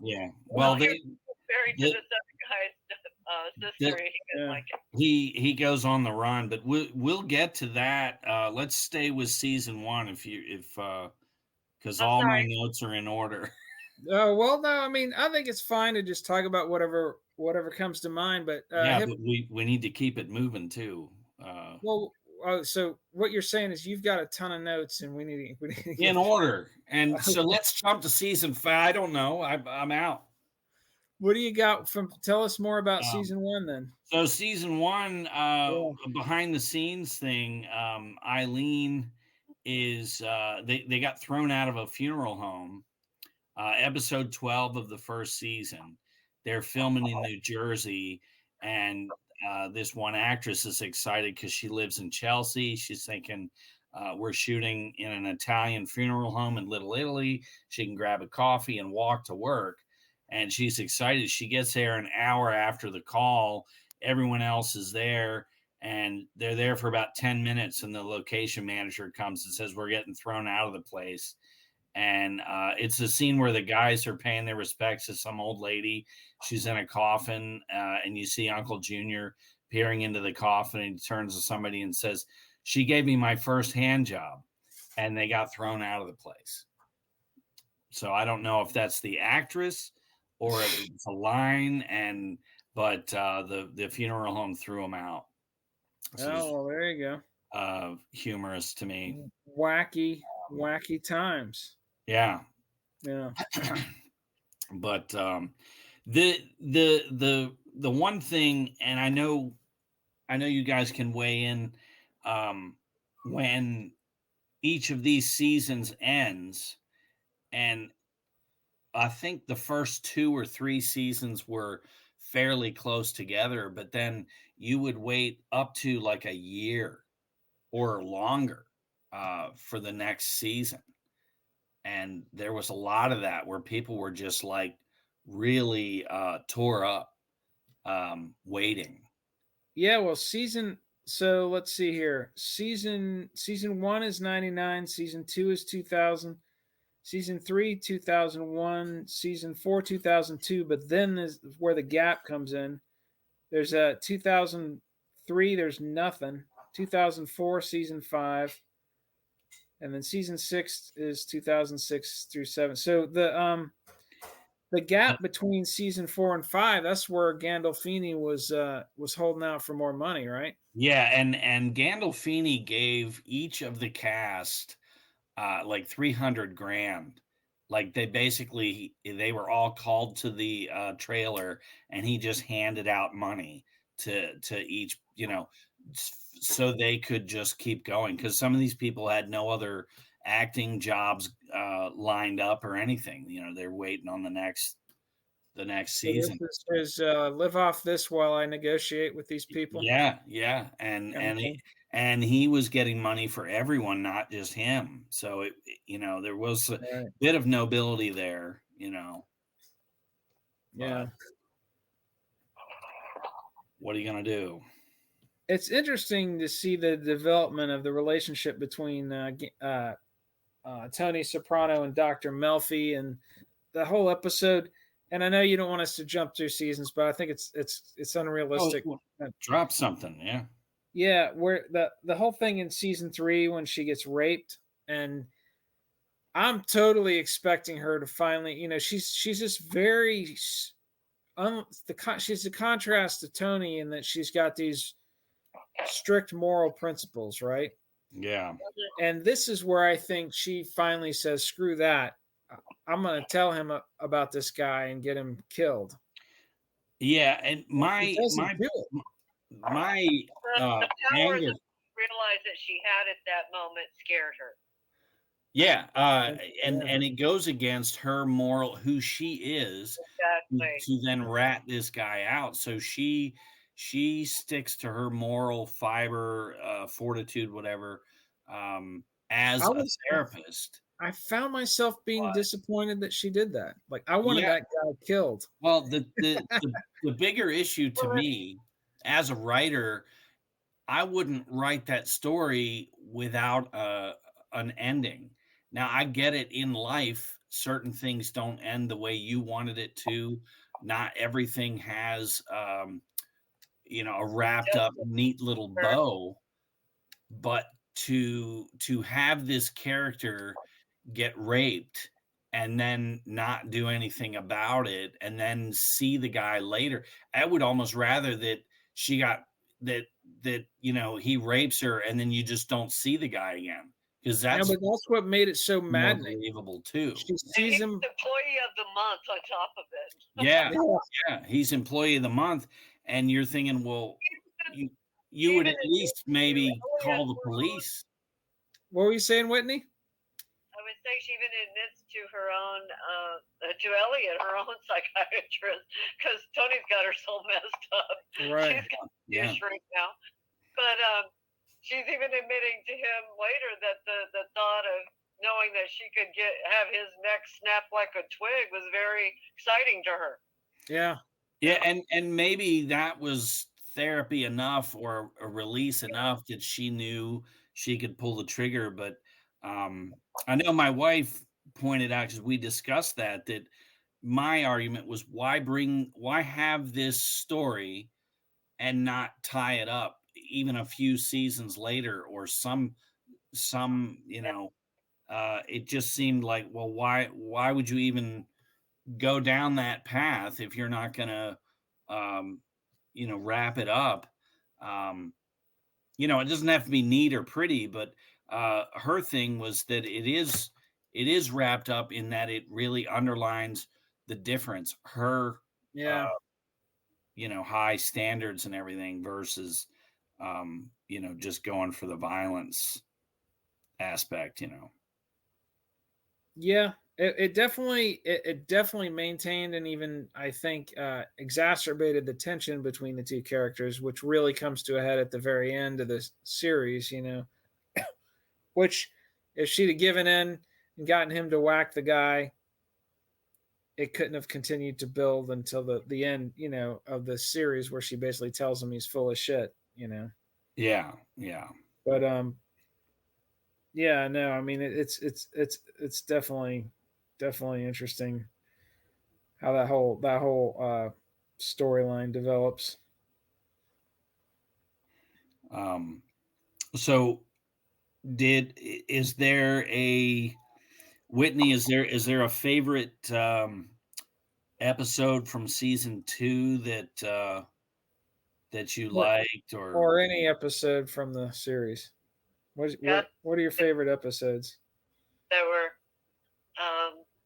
S2: Well,
S3: he was married to this other guy's sister. He didn't like it.
S2: He goes on the run, but we'll get to that. Let's stay with season 1 because all my notes are in order.
S1: Well, no, I mean, I think it's fine to just talk about whatever comes to mind. But
S2: but we need to keep it moving too.
S1: So what you're saying is you've got a ton of notes, and we need to get
S2: in order. And so let's jump to season 5. I don't know. I'm out.
S1: What do you got from? Tell us more about season 1, then.
S2: So season 1, behind the scenes thing. Eileen is they got thrown out of a funeral home. Episode 12 of the first season. They're filming in New Jersey, and this one actress is excited because she lives in Chelsea. She's thinking we're shooting in an Italian funeral home in Little Italy. She can grab a coffee and walk to work. And she's excited. She gets there an hour after the call. Everyone else is there, and they're there for about 10 minutes. And the location manager comes and says, we're getting thrown out of the place. And it's a scene where the guys are paying their respects to some old lady. She's in a coffin, and you see Uncle Junior peering into the coffin, and he turns to somebody and says, she gave me my first hand job, and they got thrown out of the place. So I don't know if that's the actress or if it's a line, but the funeral home threw them out.
S1: So well, there you
S2: go. Humorous to me.
S1: Wacky times.
S2: Yeah. But the one thing, and I know you guys can weigh in when each of these seasons ends, and I think the first 2 or 3 seasons were fairly close together, but then you would wait up to like a year or longer for the next season. And there was a lot of that where people were just like really tore up waiting.
S1: Yeah, well, so let's see here. Season 1 is 99, season 2 is 2000, season 3 2001, season 4 2002, but then is where the gap comes in. There's a 2003, there's nothing. 2004 season 5, and then season 6 is 2006 through 7. So the gap between season 4 and 5, that's where Gandolfini was holding out for more money, right?
S2: Yeah, and Gandolfini gave each of the cast like 300 grand. Like they were all called to the trailer, and he just handed out money to each, so they could just keep going, because some of these people had no other acting jobs lined up or anything. They're waiting on the next
S1: So
S2: season.
S1: this is his live off this while I negotiate with these people.
S2: Yeah, and he was getting money for everyone, not just him. So there was a
S1: Right.
S2: bit of nobility there.
S1: Yeah.
S2: But what are you gonna do?
S1: It's interesting to see the development of the relationship between Tony Soprano and Dr. Melfi, and the whole episode. And I know you don't want us to jump through seasons, but I think it's unrealistic.
S2: Oh, drop something, yeah.
S1: Yeah, where the whole thing in season 3 when she gets raped, and I'm totally expecting her to finally, she's just very she's a contrast to Tony in that she's got these strict moral principles, right?
S2: Yeah.
S1: And this is where I think she finally says, "Screw that! I'm going to tell him about this guy and get him killed."
S2: Yeah, and
S1: He doesn't do it.
S2: my
S3: The power
S2: anger.
S3: that realized that she had at that moment scared her.
S2: Yeah, and it goes against her moral, who she is,
S3: Exactly.
S2: to then rat this guy out. So she sticks to her moral fiber, fortitude, whatever, as a therapist.
S1: I found myself being disappointed that she did that. Like, I wanted that guy killed.
S2: Well, the bigger issue to me as a writer, I wouldn't write that story without an ending. Now, I get it, in life, certain things don't end the way you wanted it to. Not everything has, a wrapped up, neat little bow. But to have this character get raped and then not do anything about it, and then see the guy later, I would almost rather that she got that he rapes her and then you just don't see the guy again, because that's
S1: what made it so maddening.
S2: Believable too.
S1: She sees him
S3: employee of the month on top of it.
S2: Yeah, he's employee of the month, and you're thinking, well, you would at least maybe call the police.
S1: What were you saying, Whitney?
S3: I would say she even admits to her own, to Elliot, her own psychiatrist, because Tony's got her so messed up.
S1: Right.
S3: She's got to shrink now. But she's even admitting to him later that the thought of knowing that she could have his neck snap like a twig was very exciting to her.
S1: Yeah.
S2: Yeah, and maybe that was therapy enough, or a release enough, that she knew she could pull the trigger. But I know my wife pointed out, because we discussed that my argument was, why have this story and not tie it up even a few seasons later, or some it just seemed like, well, why would you even go down that path if you're not gonna wrap it up? It doesn't have to be neat or pretty, but her thing was that it is wrapped up in that it really underlines the difference, her high standards and everything, versus just going for the violence aspect.
S1: Yeah, it definitely maintained, and even, I think, exacerbated the tension between the two characters, which really comes to a head at the very end of the series. Which, if she'd have given in and gotten him to whack the guy, it couldn't have continued to build until the end, of the series, where she basically tells him he's full of shit.
S2: Yeah.
S1: But yeah, no, I mean, it's definitely interesting how that whole storyline develops.
S2: So is there a Whitney? Is there a favorite episode from season 2 that you liked,
S1: or any episode from the series? What are your favorite episodes?
S3: that were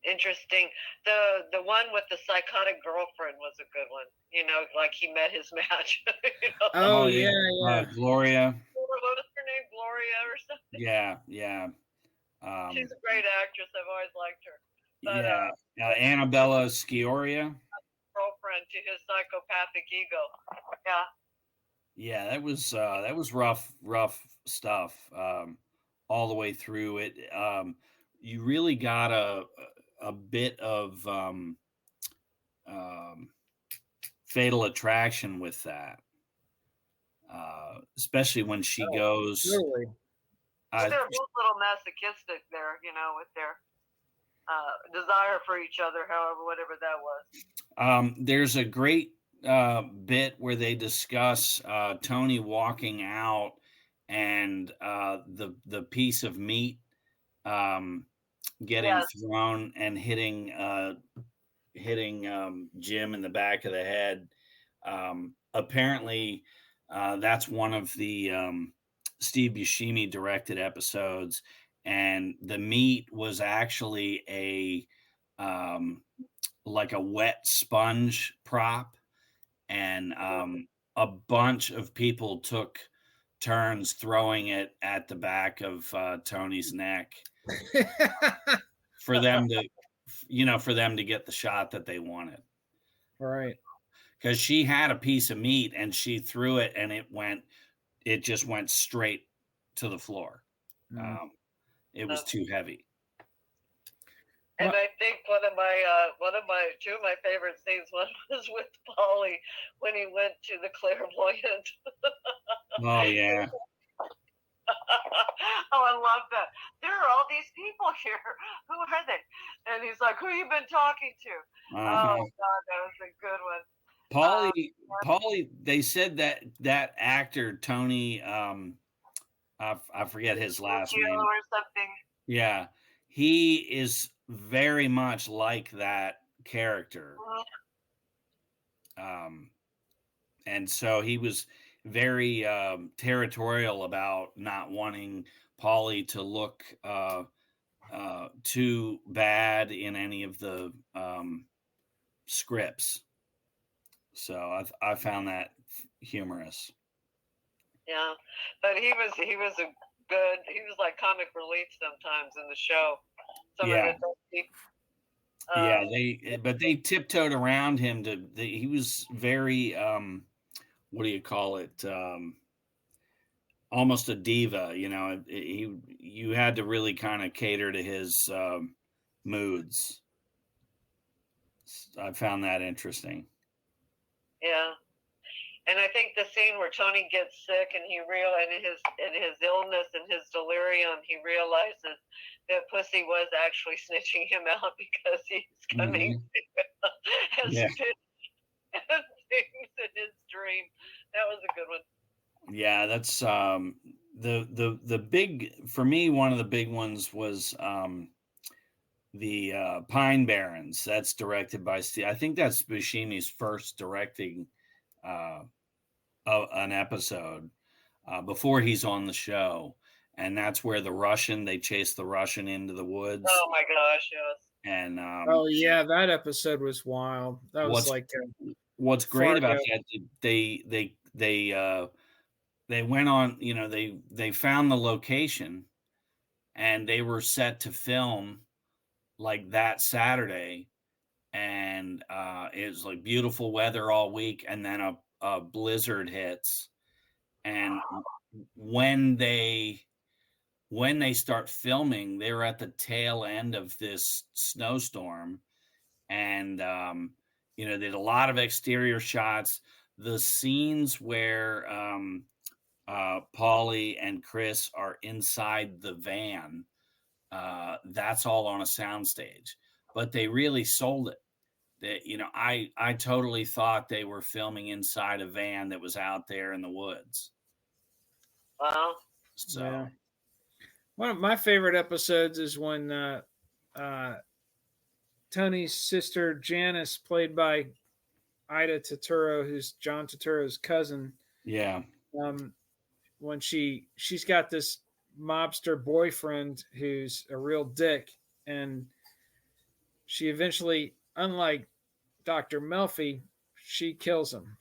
S3: interesting. The one with the psychotic girlfriend was a good one. You know, like he met his match. You know,
S1: Oh yeah.
S2: Gloria.
S3: what was her name? Gloria or something.
S2: Yeah.
S3: She's a great actress. I've always liked her. But,
S2: yeah. Annabella Sciorra.
S3: Girlfriend to his psychopathic ego.
S2: Yeah, that was rough stuff all the way through it. You really got a bit of fatal attraction with that, especially when she goes.
S1: Really?
S3: They're both a little masochistic there, you know, with their desire for each other, however, whatever that was.
S2: There's a great bit where they discuss Tony walking out and the piece of meat getting thrown and hitting Jim in the back of the head. Apparently, that's one of the Steve Buscemi directed episodes, and the meat was actually like a wet sponge prop, and a bunch of people took turns throwing it at the back of Tony's neck for them to get the shot that they wanted.
S1: Right.
S2: Because she had a piece of meat and she threw it and it just went straight to the floor. It was too heavy.
S3: And I think two of my favorite scenes, one was with Paulie when he went to the clairvoyant.
S2: Oh yeah.
S3: Oh, I love that. There are all these people here. Who are they? And he's like, "Who you been talking to?" Oh God, that was a good one.
S2: Paulie. They said that actor Tony, I forget his last name
S3: or something.
S2: Yeah, he is very much like that character. And so he was very territorial about not wanting Paulie to look too bad in any of the scripts. So I found that humorous.
S3: Yeah, but he was like comic relief sometimes in the show.
S2: But they tiptoed around him he was very what do you call it? Almost a diva, you know. You had to really kind of cater to his moods. I found that interesting.
S3: Yeah. And I think the scene where Tony gets sick and in his illness and his delirium, he realizes that Pussy was actually snitching him out because he's coming as things in his dream. That was a good one.
S2: Yeah, that's the big, for me, one of the big ones was the Pine Barrens. That's directed by Steve. I think that's Buscemi's first directing an episode before he's on the show, and that's where they chase the Russian into the woods.
S3: Oh my gosh, yes.
S2: And
S1: that episode was wild. That was
S2: what's great about that, they went on, you know, they found the location and they were set to film like that Saturday, and it was like beautiful weather all week, and then a blizzard hits, and when they start filming, they're at the tail end of this snowstorm, and you know, there's a lot of exterior shots. The scenes where Paulie and Chris are inside the van, that's all on a soundstage, but they really sold it. That, you know, I totally thought they were filming inside a van that was out there in the woods.
S3: Wow.
S2: So
S1: yeah. One of my favorite episodes is when Tony's sister Janice, played by Ida Turturro, who's John Turturro's cousin.
S2: Yeah.
S1: When she's got this mobster boyfriend who's a real dick, and she eventually, unlike Dr. Melfi, she kills him.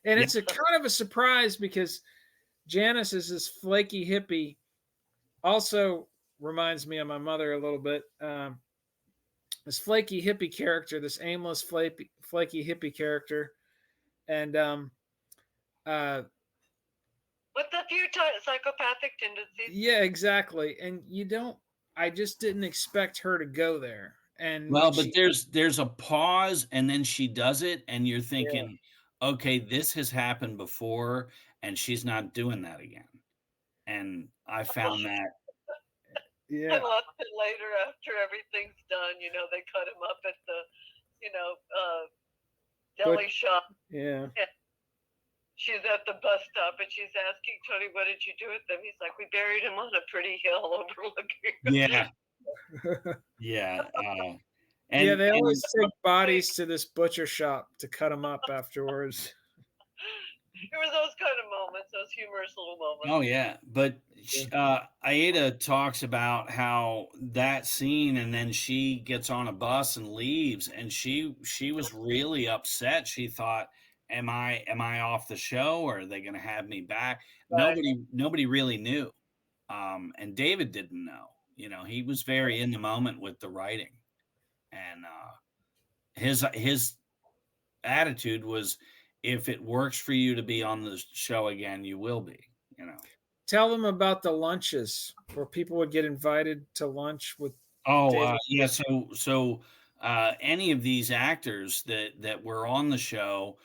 S1: And
S2: Yeah.
S1: it's a kind of a surprise because Janice is this flaky hippie. Also reminds me of my mother a little bit. This flaky hippie character, this aimless flaky hippie character, and uh,
S3: with a few psychopathic tendencies.
S1: yeah, exactly. And I just didn't expect her to go there. And
S2: Well, but there's a pause, and then she does it, and you're
S1: yeah,
S2: thinking, okay, this has happened before, and she's not doing that again. And I found that.
S1: yeah,
S3: And later, after everything's done, they cut him up at the, deli shop.
S1: yeah.
S3: She's at the bus stop, and she's asking Tony, "What did you do with them?" He's like, "We buried him on a pretty hill overlooking."
S2: Yeah, yeah,
S1: Yeah, they always
S2: and
S1: take bodies to this butcher shop to cut them up afterwards.
S3: There were those kind of moments, those humorous little moments.
S2: oh yeah, but Aida talks about how that scene, and then she gets on a bus and leaves, and she was really upset. She thought, "Am I off the show, or are they going to have me back?"
S3: Right.
S2: Nobody really knew, and David didn't know. He was very in the moment with the writing, and his attitude was, if it works for you to be on the show again, you will be.
S1: Tell them about the lunches where people would get invited to lunch with David.
S2: Yeah. So any of these actors that were on the show,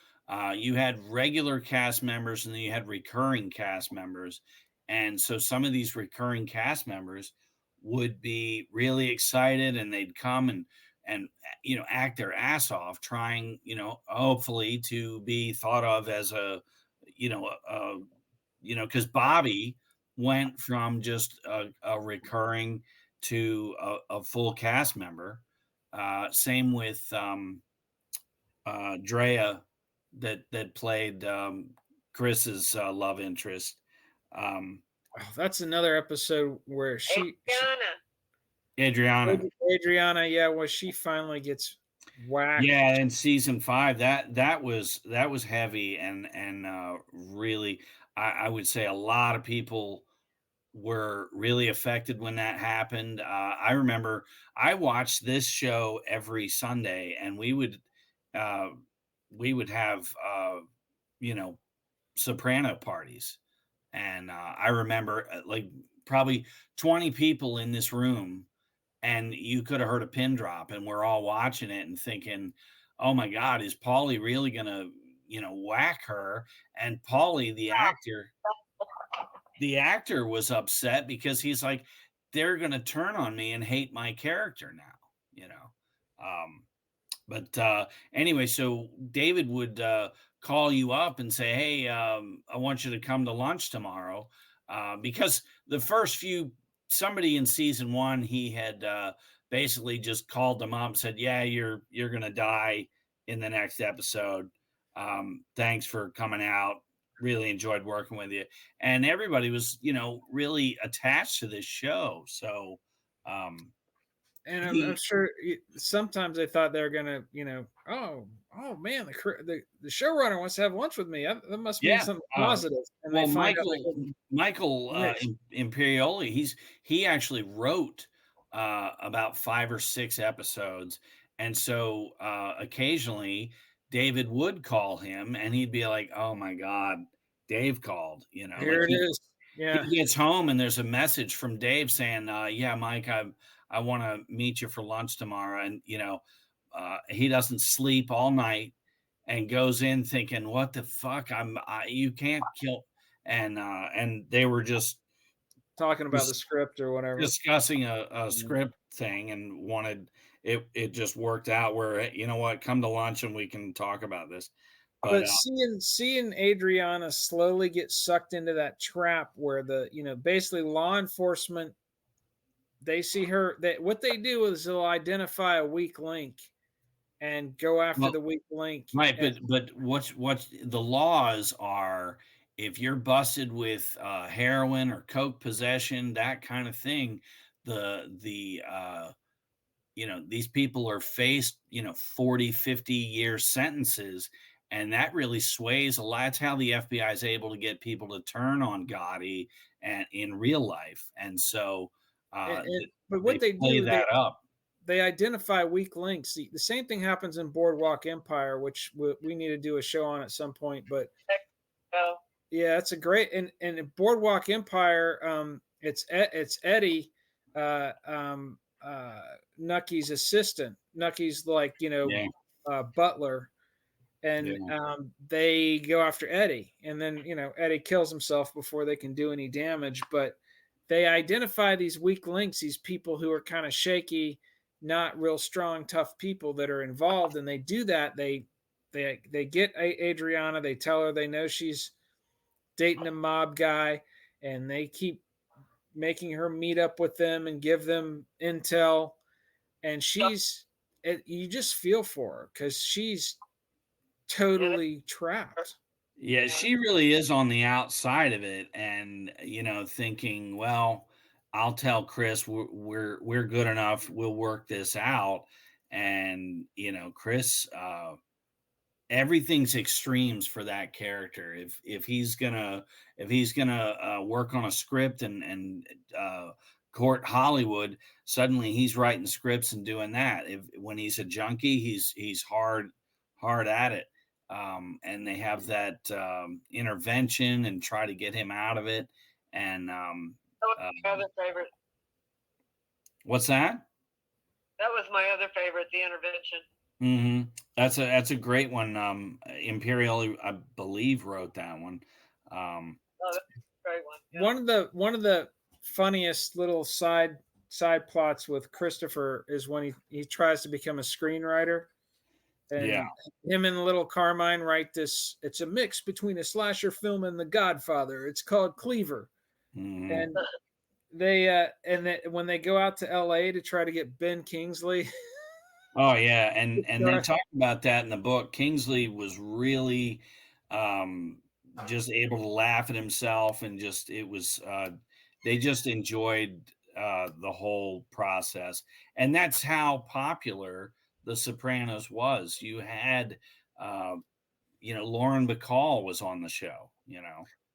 S2: you had regular cast members, and then you had recurring cast members, and so some of these recurring cast members would be really excited, and they'd come and act their ass off, trying hopefully to be thought of as because Bobby went from just a recurring to a full cast member. Same with Drea that played Chris's love interest.
S1: That's another episode where
S2: Adriana.
S1: Adriana, yeah, where she finally gets whacked.
S2: Yeah, in season 5, that was heavy, and really, I would say a lot of people were really affected when that happened. I remember I watched this show every Sunday, and we would have soprano parties, and I remember like probably 20 people in this room, and you could have heard a pin drop, and we're all watching it and thinking, oh my God, is Paulie really gonna whack her? And Paulie, the actor was upset because he's like, they're gonna turn on me and hate my character now. But anyway, so David would call you up and say, hey, I want you to come to lunch tomorrow, because the first somebody in season 1, he had basically just called them up and said, yeah, you're gonna die in the next episode. Thanks for coming out, really enjoyed working with you. And everybody was really attached to this show. So
S1: and I'm sure sometimes they thought they were gonna, oh man, the showrunner wants to have lunch with me. That must mean something positive. And
S2: well, Michael Imperioli, he actually wrote about 5 or 6 episodes, and so occasionally David would call him, and he'd be like, "Oh my God, Dave called."
S1: Here
S2: like
S1: it is. Yeah,
S2: he gets home, and there's a message from Dave saying, "Yeah, Mike, I want to meet you for lunch tomorrow." And he doesn't sleep all night and goes in thinking, "What the fuck? You can't kill." And they were just
S1: talking about the script or whatever,
S2: discussing a script thing, and wanted it. It just worked out where, what, come to lunch and we can talk about this.
S1: But seeing Adriana slowly get sucked into that trap where basically law enforcement, they see her, what they do is they'll identify a weak link and go after the weak link.
S2: Right, but what the laws are if you're busted with heroin or coke possession, that kind of thing, the these people are faced 40-50 year sentences, and that really sways a lot. That's how the FBI is able to get people to turn on Gotti and in real life, and so
S1: But
S2: they
S1: what they
S2: play
S1: do,
S2: that up.
S1: they identify weak links. The same thing happens in Boardwalk Empire, which we need to do a show on at some point. But
S3: So,
S1: yeah, it's a great and in Boardwalk Empire, it's Eddie, Nucky's assistant. Nucky's like
S2: Yeah,
S1: butler, and
S2: yeah,
S1: they go after Eddie, and then Eddie kills himself before they can do any damage. But they identify these weak links, these people who are kind of shaky, not real strong, tough people that are involved, and they do that. They get Adriana. They tell her they know she's dating a mob guy, and they keep making her meet up with them and give them intel. And you just feel for her because she's
S3: yeah,
S1: totally trapped.
S2: yeah. She really is on the outside of it, and thinking, well, I'll tell Chris we're good enough. We'll work this out, and Chris. Everything's extremes for that character. If he's gonna work on a script and court Hollywood, suddenly he's writing scripts and doing that. If when he's a junkie, he's hard at it. And they have that intervention and try to get him out of it. And
S3: that was my other favorite.
S2: what's that?
S3: That was my other favorite, the intervention.
S2: That's a great one. Imperial, I believe, wrote that one.
S3: Oh, that's a great one. Yeah.
S1: One of the funniest little side plots with Christopher is when he tries to become a screenwriter, and
S2: Yeah.
S1: him and Little Carmine write this. It's a mix between a slasher film and The Godfather. It's called Cleaver, and when they go out to L.A. to try to get Ben Kingsley.
S2: Oh yeah, and they talk about that in the book. Kingsley was really just able to laugh at himself, and they just enjoyed the whole process, and that's how popular The Sopranos was. You had Lauren Bacall was on the show.
S3: Yeah,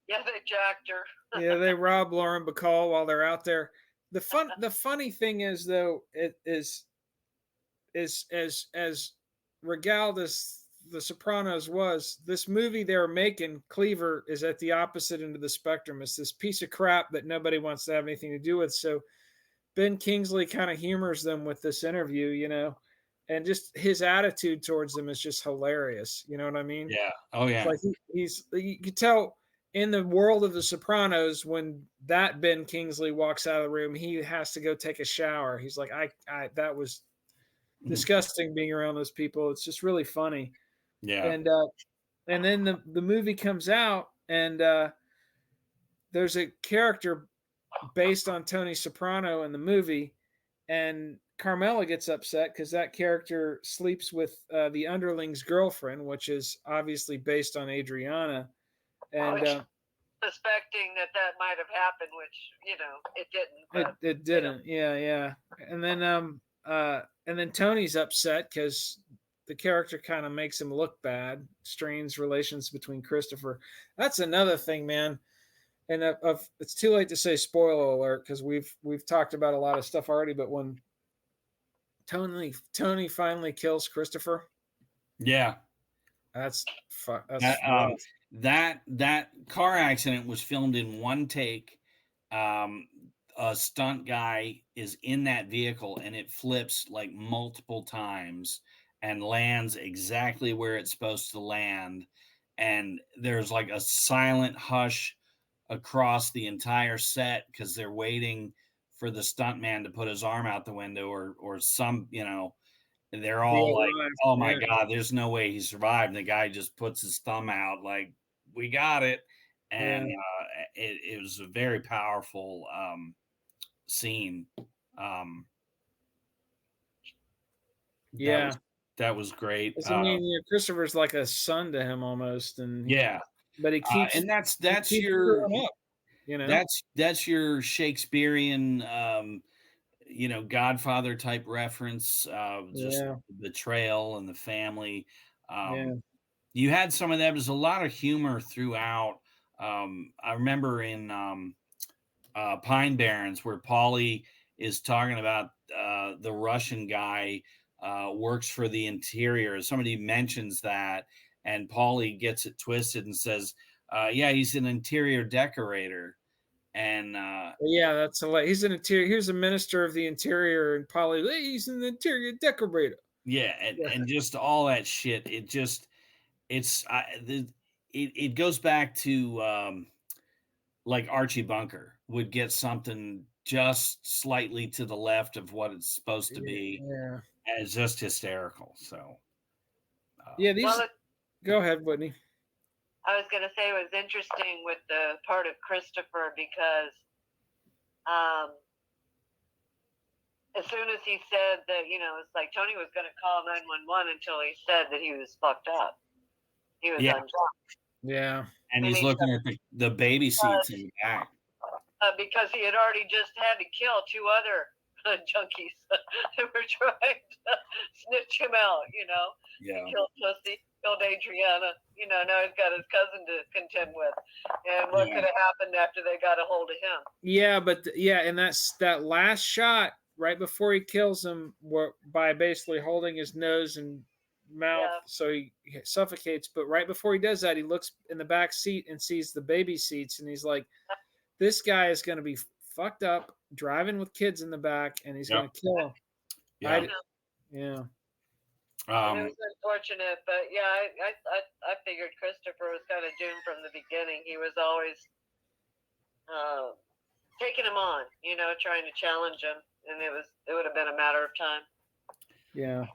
S3: they jacked her.
S1: Yeah, they rob Lauren Bacall while they're out there. The funny thing is though, it is as regaled as The Sopranos was, this movie they were making, Cleaver, is at the opposite end of the spectrum. It's this piece of crap that nobody wants to have anything to do with. So Ben Kingsley kind of humors them with this interview, and just his attitude towards them is just hilarious. You know what I mean?
S2: Yeah. Oh yeah.
S1: It's like you could tell in the world of The Sopranos, when that Ben Kingsley walks out of the room, he has to go take a shower. He's like, I that was disgusting being around those people. It's just really funny.
S2: Yeah.
S1: And then the movie comes out, and there's a character based on Tony Soprano in the movie, and Carmela gets upset because that character sleeps with the underling's girlfriend, which is obviously based on Adriana. And
S3: suspecting that might have happened, which it didn't. But,
S1: it didn't. Yeah. And then Tony's upset because the character kind of makes him look bad, strains relations between Christopher. That's another thing, man. And it's too late to say spoiler alert because we've talked about a lot of stuff already. But when Tony finally kills Christopher,
S2: yeah,
S1: that's
S2: that car accident was filmed in one take. A stunt guy is in that vehicle and it flips like multiple times and lands exactly where it's supposed to land. And there's like a silent hush across the entire set because they're waiting for the stuntman to put his arm out the window or some, they're all like, oh my God, there's no way he survived. And the guy just puts his thumb out like, we got it. And it was a very powerful scene. That was great.
S1: I mean, Christopher's like a son to him almost, and
S2: yeah,
S1: but he keeps
S2: and that's
S1: keeps
S2: your
S1: screwing up, you know.
S2: that's your Shakespearean Godfather type reference, just
S1: Yeah,
S2: betrayal and the family.
S1: yeah,
S2: You had some of that. There's a lot of humor throughout. I remember in Pine Barrens where Paulie is talking about the Russian guy works for the interior. Somebody mentions that, and Paulie gets it twisted and says, "Yeah, he's an interior decorator." And
S1: yeah. That's he's an interior. Here's a minister of the interior, and Polly. Hey, he's an interior decorator.
S2: yeah,
S1: Yeah,
S2: and just all that shit. It's it goes back to like Archie Bunker would get something just slightly to the left of what it's supposed to be,
S1: yeah,
S2: and it's just hysterical. So,
S1: yeah.
S3: Well,
S1: Go ahead, Whitney.
S3: I was going to say it was interesting with the part of Christopher because as soon as he said that, it's like Tony was going to call 911 until he said that he was fucked up. He was
S2: yeah,
S3: undrunk.
S1: Yeah,
S2: and
S3: And
S2: he's
S3: he
S2: looking at the baby seats in the back.
S3: because he had already just had to kill two other junkies that were trying to snitch him out,
S2: Yeah,
S3: He killed Pussy, killed Adriana, now he's got his cousin to contend with. And what could have happened after they got a hold of him?
S1: yeah, but and that's that last shot right before he kills him, by basically holding his nose and mouth so he suffocates. But right before he does that, he looks in the back seat and sees the baby seats, and he's like, "This guy is going to be fucked up driving with kids in the back, and he's going to kill him."
S2: yeah.
S1: Yeah.
S3: And it was unfortunate, but yeah, I figured Christopher was kind of doomed from the beginning. He was always taking him on, trying to challenge him, and it would have been a matter of time.
S1: Yeah.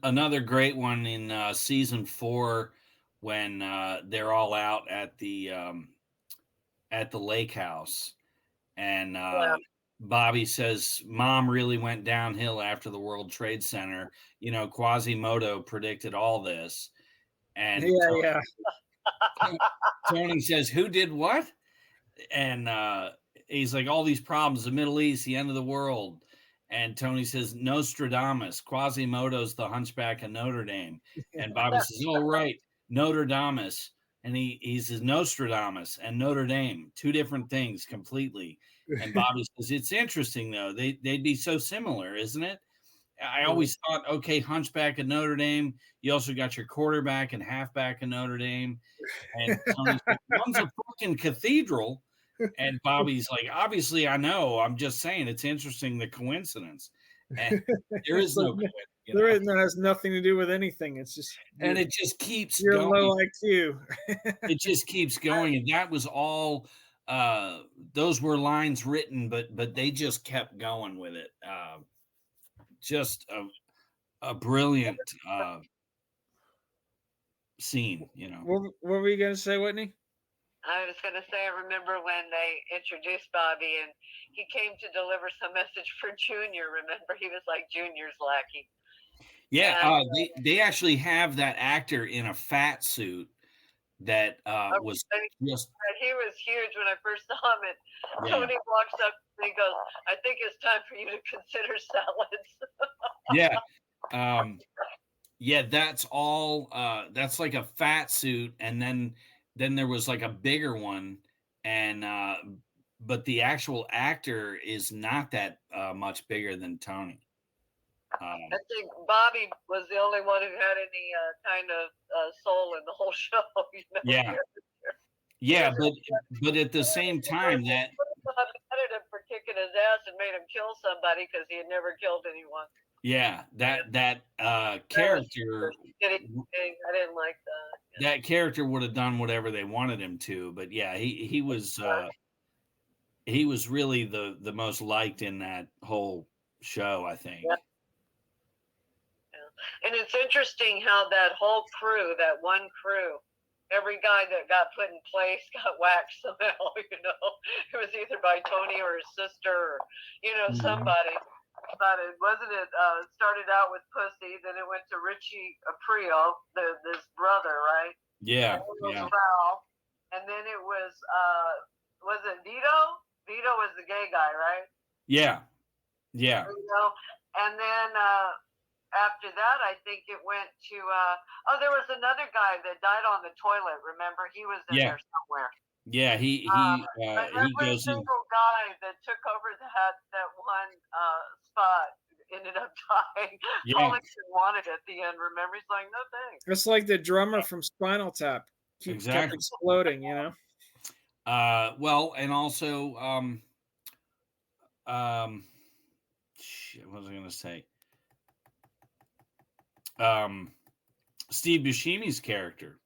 S2: Another great one in season 4 when they're all out at the lake house, and Bobby says, "Mom really went downhill after the World Trade Center. Quasimodo predicted all this." And Tony says, "Who did what?" And he's like, "All these problems, the Middle East, the end of the world." And Tony says, "Nostradamus, Quasimodo's the Hunchback of Notre Dame." And Bobby says, "Oh, right, Notre Dame." And he says, "Nostradamus and Notre Dame, two different things completely." And Bobby says, "It's interesting, though. They'd be so similar, isn't it?" I always thought, okay, Hunchback of Notre Dame. You also got your quarterback and halfback of Notre Dame. And Tony said, "One's a fucking cathedral." And Bobby's like, "Obviously, I know. I'm just saying it's interesting, the coincidence." And there is no coincidence.
S1: There has nothing to do with anything. It's just
S2: and it just keeps
S1: you're
S2: going.
S1: low IQ.
S2: It just keeps going. And that was all those were lines written, but they just kept going with it. Just a brilliant scene,
S1: What were you gonna say, Whitney?
S3: I was going to say, I remember when they introduced Bobby and he came to deliver some message for Junior. Remember, he was like Junior's lackey.
S2: Yeah, they actually have that actor in a fat suit that was just.
S3: He was huge when I first saw him. And Tony walks up and he goes, "I think it's time for you to consider salads."
S2: Yeah. Yeah, that's all. That's like a fat suit, and then there was like a bigger one, and but the actual actor is not that much bigger than Tony.
S3: I think Bobby was the only one who had any kind of soul in the whole show.
S2: Yeah, yeah, but at the same time, that
S3: I him for kicking his ass and made him kill somebody because he had never killed anyone.
S2: Yeah, that character.
S3: I didn't like that.
S2: That character would have done whatever they wanted him to, but yeah, he was really the most liked in that whole show, I think.
S3: Yeah. And it's interesting how that whole crew, that one crew, every guy that got put in place got whacked somehow. It was either by Tony or his sister or somebody. But it wasn't it. Started out with Pussy, then it went to Richie Aprile, this brother, right?
S2: Yeah,
S3: And it was
S2: yeah,
S3: Ralph, and then it was it Vito? Vito was the gay guy, right?
S2: yeah, yeah,
S3: And then after that, I think it went to there was another guy that died on the toilet. Remember, he was in
S2: yeah,
S3: there somewhere.
S2: yeah.
S3: But
S2: He
S3: every
S2: goes in.
S3: single guy that took over that one spot ended up dying.
S2: Yeah,
S3: Ellington wanted at the end. Remember, he's like, no thanks.
S1: It's like the drummer from Spinal Tap kept
S2: exactly.
S1: exploding, you know.
S2: Well, and also, shit, what was I going to say? Steve Buscemi's character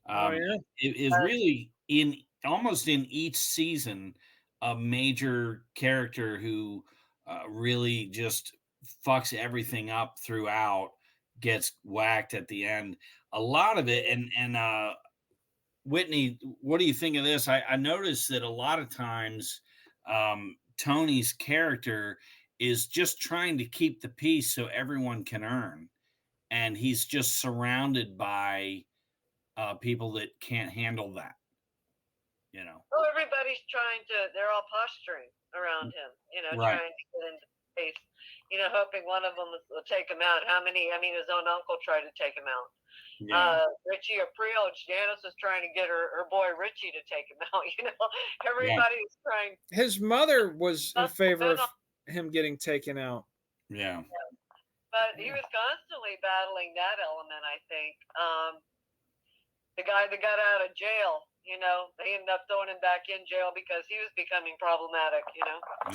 S1: Oh yeah,
S2: is really almost in each season a major character who really just fucks everything up throughout, gets whacked at the end. A lot of it, and Whitney, what do you think of this? I noticed that a lot of times Tony's character is just trying to keep the peace so everyone can earn, and he's just surrounded by people that can't handle that. You know,
S3: Well, everybody's they're all posturing around him,
S2: right?
S3: trying to get into space, hoping one of them will take him out. How many? I mean, his own uncle tried to take him out.
S2: Yeah,
S3: Richie Aprile, Janice was trying to get her boy Richie to take him out.
S2: yeah,
S3: Everybody was trying.
S1: his mother was in favor of him getting taken out.
S2: yeah.
S3: But he was constantly battling that element, I think. The guy that got out of jail, they ended up throwing him back in jail because he was becoming problematic,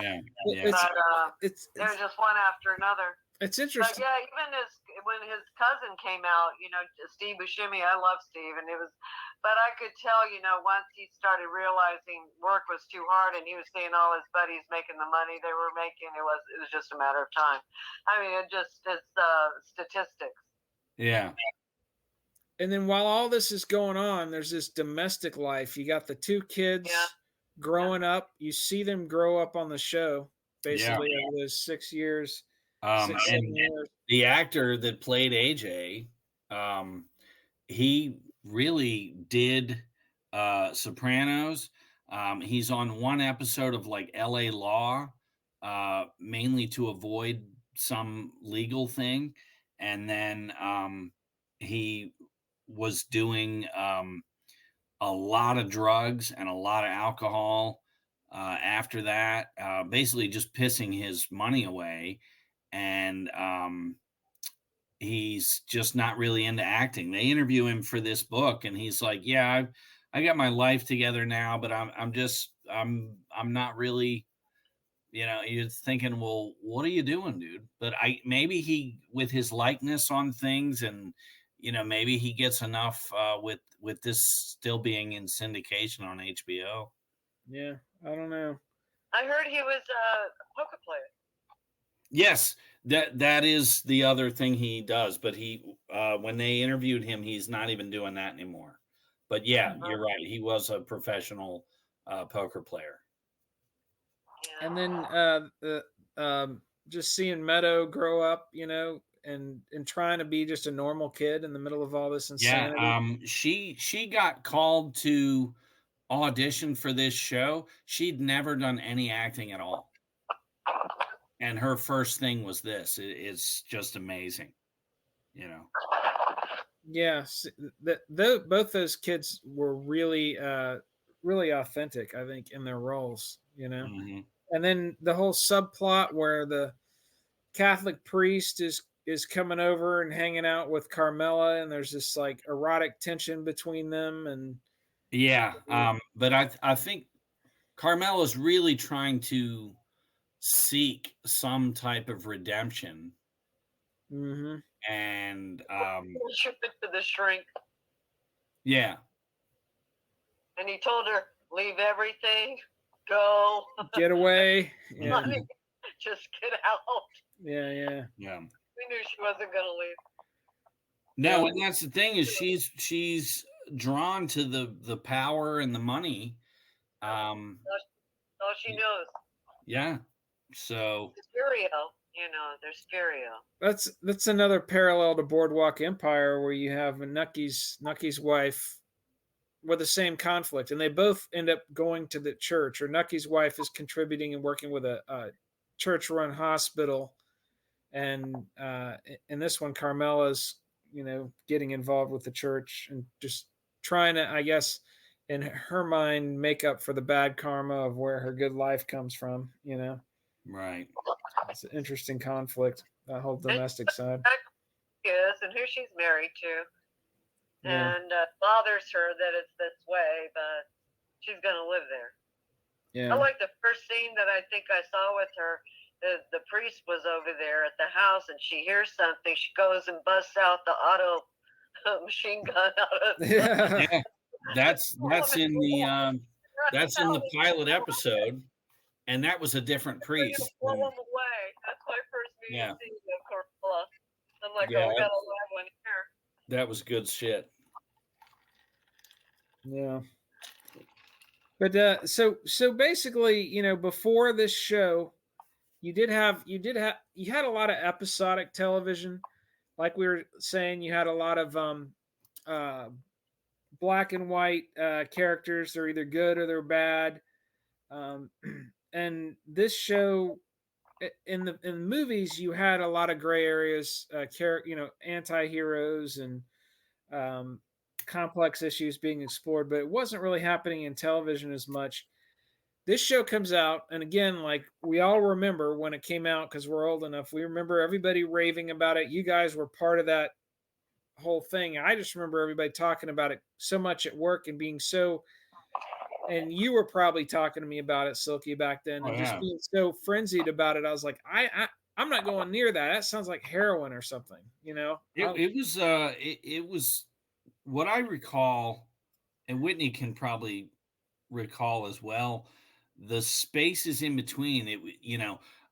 S2: Yeah,
S1: yeah.
S3: But
S1: it's
S3: they're just one after another.
S1: It's interesting.
S3: But yeah, even when his cousin came out, Steve Buscemi, I love Steve, but I could tell, once he started realizing work was too hard, and he was seeing all his buddies making the money they were making, it was just a matter of time. I mean, it's statistics.
S2: yeah.
S1: And then while all this is going on, there's this domestic life. You got the two kids growing up. You see them grow up on the show, basically over those 6 years.
S2: And the actor that played AJ, he really did Sopranos. He's on one episode of like LA Law, mainly to avoid some legal thing. And then he was doing a lot of drugs and a lot of alcohol after that, basically just pissing his money away. And he's just not really into acting. They interview him for this book, and he's like, "Yeah, I got my life together now, but I'm not really." You're thinking, "Well, what are you doing, dude?" But maybe he, with his likeness on things, and maybe he gets enough with this still being in syndication on HBO.
S1: Yeah, I don't know.
S3: I heard he was a poker player.
S2: Yes, that is the other thing he does. But he, when they interviewed him, he's not even doing that anymore. But yeah, you're right. He was a professional poker player.
S3: Yeah.
S1: And then just seeing Meadow grow up, and trying to be just a normal kid in the middle of all this insanity.
S2: Yeah, she got called to audition for this show. She'd never done any acting at all. And her first thing was this. It's just amazing,
S1: Yes, both those kids were really, really authentic, I think, in their roles.
S2: Mm-hmm.
S1: And then the whole subplot where the Catholic priest is coming over and hanging out with Carmela, and there's this like erotic tension between them, and
S2: but I think Carmela's really trying to seek some type of redemption.
S1: Mm-hmm.
S2: And
S3: to the shrink.
S2: Yeah.
S3: And he told her, leave everything, go.
S1: Get away.
S2: Yeah.
S3: Just get out.
S1: Yeah.
S3: We knew she wasn't gonna leave.
S2: No, and that's the thing, is she's drawn to the power and the money.
S3: All she knows.
S2: Yeah. So
S3: Cheerio. They're stereo.
S1: That's another parallel to Boardwalk Empire, where you have Nucky's wife with the same conflict, and they both end up going to the church. Or Nucky's wife is contributing and working with a church-run hospital, and in this one, Carmela's getting involved with the church and just trying to, I guess, in her mind, make up for the bad karma of where her good life comes from.
S2: Right.
S1: It's an interesting conflict, that whole domestic side.
S3: Is and who she's married to,
S1: Yeah.
S3: and bothers her that it's this way, but she's gonna live there.
S1: Yeah.
S3: I like the first scene that I think I saw with her. The priest was over there at the house, and she hears something. She goes and busts out the auto machine gun out of.
S1: Yeah.
S2: That's in the pilot episode, and that was a different priest.
S3: Blow them away. That's my first meeting scene of Carmela. I'm like,
S2: Yeah,
S3: oh, we got a live one here.
S2: That was good shit.
S1: Yeah. But so basically, before this show, you had a lot of episodic television. Like we were saying, you had a lot of black and white characters. They're either good or they're bad. And this show, in the movies, you had a lot of gray areas, anti-heroes and complex issues being explored, but it wasn't really happening in television as much. This show comes out, and again, like we all remember when it came out, because we're old enough, we remember everybody raving about it. You guys were part of that whole thing. I just remember everybody talking about it so much at work and being so, and you were probably talking to me about it, Silky, back then, and just being so frenzied about it. I was like, I'm not going near that. That sounds like heroin or something,
S2: It was what I recall, and Whitney can probably recall as well. The spaces in between it,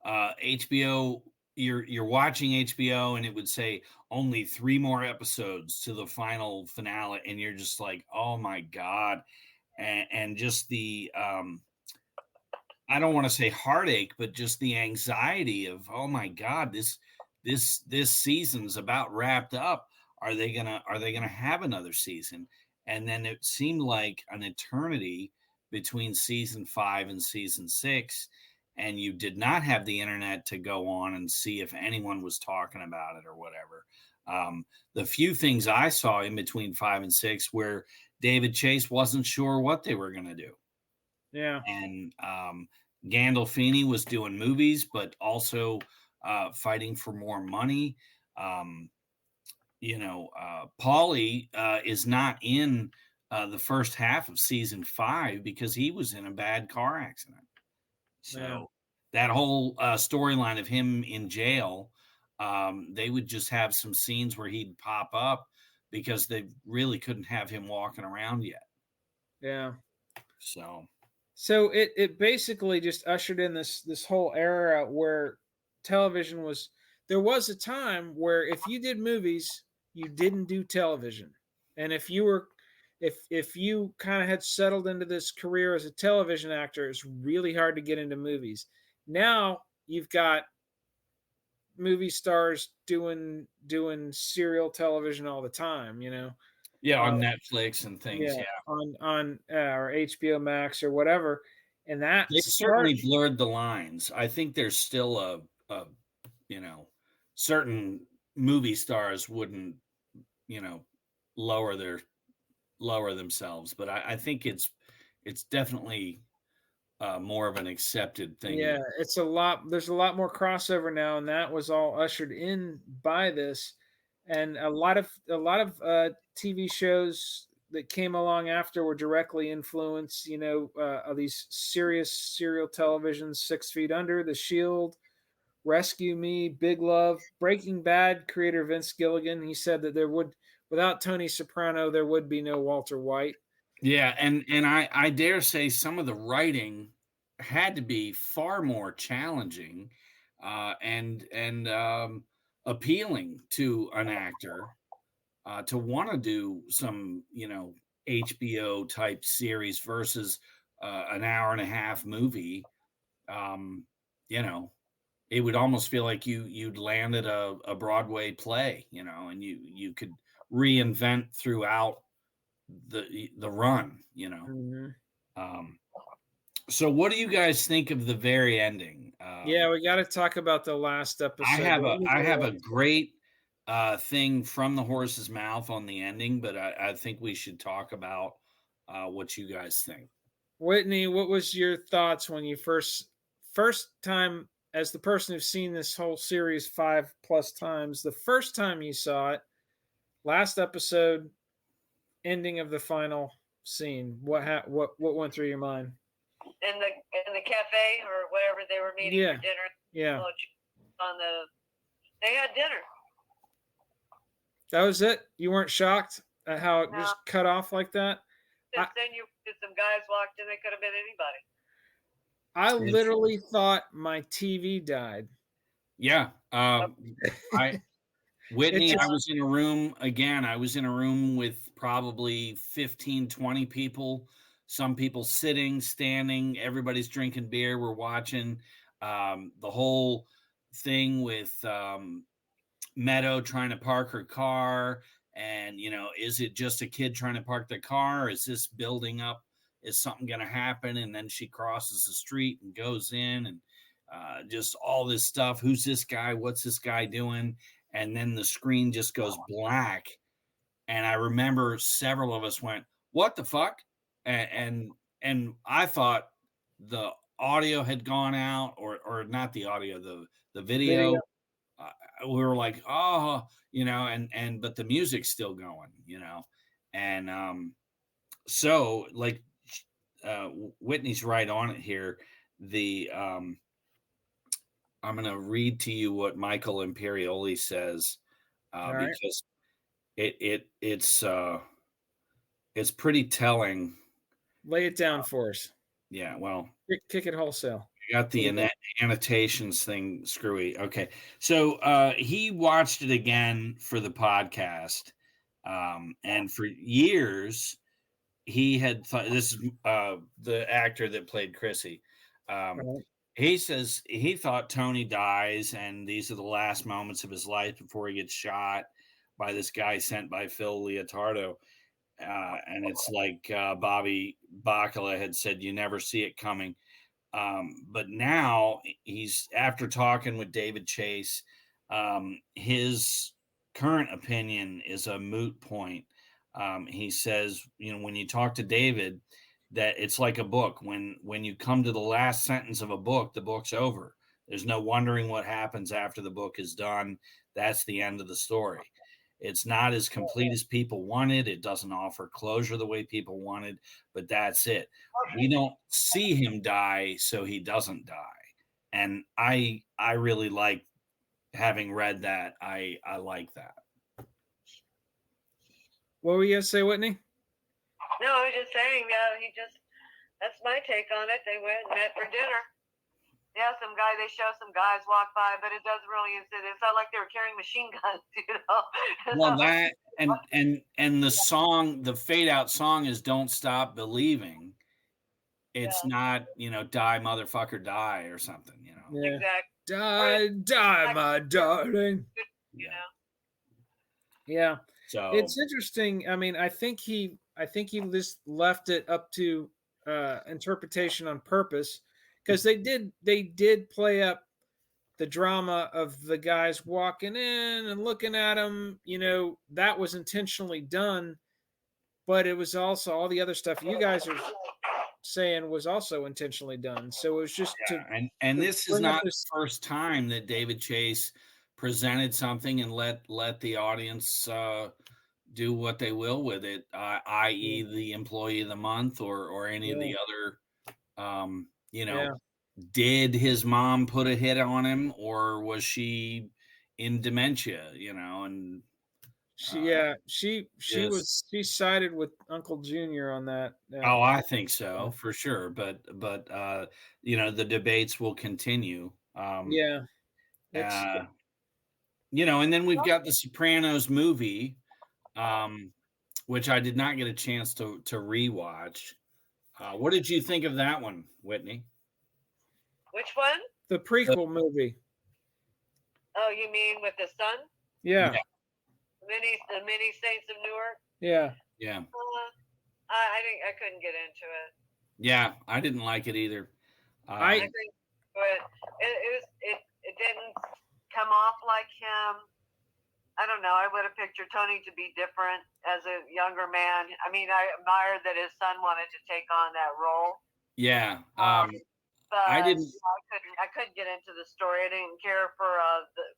S2: HBO. You're watching HBO, and it would say only 3 more episodes to the final finale, and you're just like, oh my god, and just the I don't want to say heartache, but just the anxiety of, oh my god, this season's about wrapped up. Are they gonna have another season? And then it seemed like an eternity between season 5 and season 6, and you did not have the internet to go on and see if anyone was talking about it or whatever. The few things I saw in between 5 and 6 where David Chase wasn't sure what they were going to do.
S1: Yeah.
S2: And Gandolfini was doing movies, but also fighting for more money. Paulie is not in the first half of season 5 because he was in a bad car accident. So that whole storyline of him in jail, they would just have some scenes where he'd pop up because they really couldn't have him walking around yet.
S1: Yeah.
S2: So
S1: it basically just ushered in this whole era where television was. There was a time where if you did movies, you didn't do television, and if you kind of had settled into this career as a television actor, it's really hard to get into movies. Now you've got movie stars doing serial television all the time,
S2: on Netflix and things,
S1: on or HBO Max or whatever, and that
S2: they've certainly blurred the lines. I think there's still a certain movie stars wouldn't lower themselves, but I think it's definitely more of an accepted thing.
S1: Yeah, it's a lot. There's a lot more crossover now, and that was all ushered in by this, and a lot of TV shows that came along after were directly influenced. Of these serious serial televisions: 6 Feet Under, The Shield, Rescue Me, Big Love, Breaking Bad. Creator Vince Gilligan, he said that without Tony Soprano, there would be no Walter White.
S2: Yeah, and I dare say some of the writing had to be far more challenging and appealing to an actor to want to do some HBO type series versus an hour and a half movie. it would almost feel like you'd landed a Broadway play, and you could reinvent throughout the run,
S1: Mm-hmm.
S2: Um, so what do you guys think of the very ending?
S1: Yeah, we got to talk about the last episode.
S2: I have a great thing from the horse's mouth on the ending, but I think we should talk about what you guys think.
S1: Whitney, what was your thoughts when you first time, as the person who's seen this whole series 5+ times, the first time you saw it, last episode, ending of the final scene? What went through your mind?
S3: In the cafe or whatever they were meeting
S1: Yeah.
S3: for dinner.
S1: Yeah,
S3: They had dinner.
S1: that was it. You weren't shocked at how it just cut off like that.
S3: Then some guys walked in. They could have been anybody.
S1: I literally thought my TV died.
S2: Yeah. Whitney, I was in a room again. I was in a room with probably 15, 20 people. Some people sitting, standing, everybody's drinking beer. We're watching the whole thing with Meadow trying to park her car. And, is it just a kid trying to park the car? Is this building up? Is something going to happen? And then she crosses the street and goes in and just all this stuff. Who's this guy? What's this guy doing? And then the screen just goes black. And I remember several of us went, "What the fuck?" And I thought the audio had gone out, or not the audio, the video. We were like, "Oh," but the music's still going, and so like Whitney's right on it here. I'm going to read to you what Michael Imperioli says because it's pretty telling.
S1: Lay it down for us.
S2: Yeah, well,
S1: kick it wholesale.
S2: I got the annotations thing screwy. Okay, so he watched it again for the podcast, and for years he had thought, this is the actor that played Chrissy. He says he thought Tony dies, and these are the last moments of his life before he gets shot by this guy sent by Phil Leotardo. And it's like Bobby Bacala had said, you never see it coming. But now he's, after talking with David Chase, his current opinion is a moot point. He says, when you talk to David, that it's like a book. When you come to the last sentence of a book, the book's over. There's no wondering what happens after the book is done. That's the end of the story. It's not as complete as people wanted. It doesn't offer closure the way people wanted, but that's it. We don't see him die, so he doesn't die. And I really like, having read that, I like that.
S1: What were you going to say, Whitney?
S3: No, I was just saying, that's my take on it. They went and met for dinner. Yeah, they show some guys walk by, but it doesn't really, it's not like they were carrying machine guns,
S2: Well, that, and the song, the fade out song is Don't Stop Believing. It's not, die, motherfucker, die, or something,
S1: Yeah.
S3: Exactly.
S1: Die, my darling. Yeah.
S2: So
S1: it's interesting. I mean, I think he just left it up to interpretation on purpose, because they did play up the drama of the guys walking in and looking at him. That was intentionally done, but it was also all the other stuff you guys are saying was also intentionally done. So it was just
S2: and this is not the first time that David Chase presented something and let the audience do what they will with it, i.e. the employee of the month or any of the other, did his mom put a hit on him, or was she in dementia, and
S1: she sided with Uncle Junior on that.
S2: Oh, I think so, for sure. But the debates will continue. And then we've got the Sopranos movie, which I did not get a chance to rewatch. What did you think of that one, Whitney?
S3: Which one?
S1: The prequel movie.
S3: Oh, you mean with the sun?
S1: Yeah.
S3: The mini Saints of Newark?
S1: Yeah.
S2: Yeah.
S3: I couldn't get into it.
S2: Yeah, I didn't like it either.
S3: I think, but it didn't come off like him. I don't know. I would have pictured Tony to be different as a younger man. I mean, I admired that his son wanted to take on that role.
S2: Yeah.
S3: But
S2: I didn't.
S3: I couldn't get into the story. I didn't care for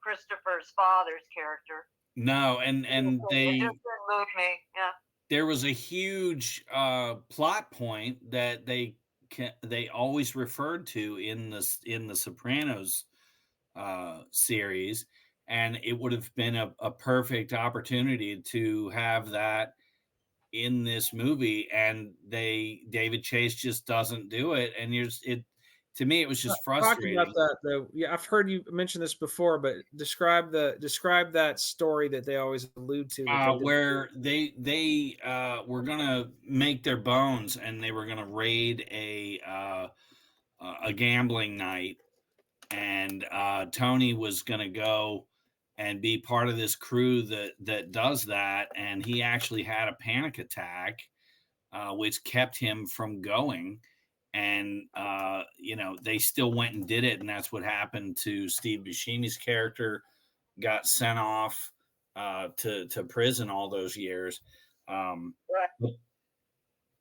S3: Christopher's father's character.
S2: No, and
S3: it just didn't move me. Yeah.
S2: There was a huge plot point that they always referred to in the Sopranos series, and it would have been a perfect opportunity to have that in this movie, and David Chase just doesn't do it, and to me it was just frustrating.
S1: Talking about that though, yeah, I've heard you mention this before, but describe that story that they always allude to.
S2: Where they were gonna make their bones, and they were gonna raid a gambling night, and Tony was gonna go and be part of this crew that does that, and he actually had a panic attack, which kept him from going. And they still went and did it, and that's what happened to Steve Buscemi's character. Got sent off to prison all those years.
S3: Right.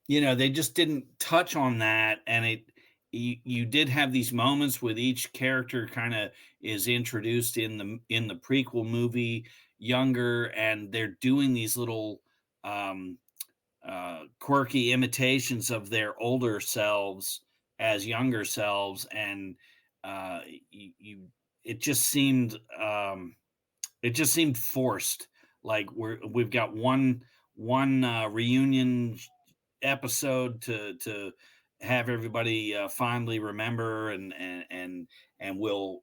S2: They just didn't touch on that, and you did have these moments with each character kind of is introduced in the prequel movie younger, and they're doing these little quirky imitations of their older selves as younger selves, and it just seemed forced. Like we've got one reunion episode to have everybody fondly remember, and we'll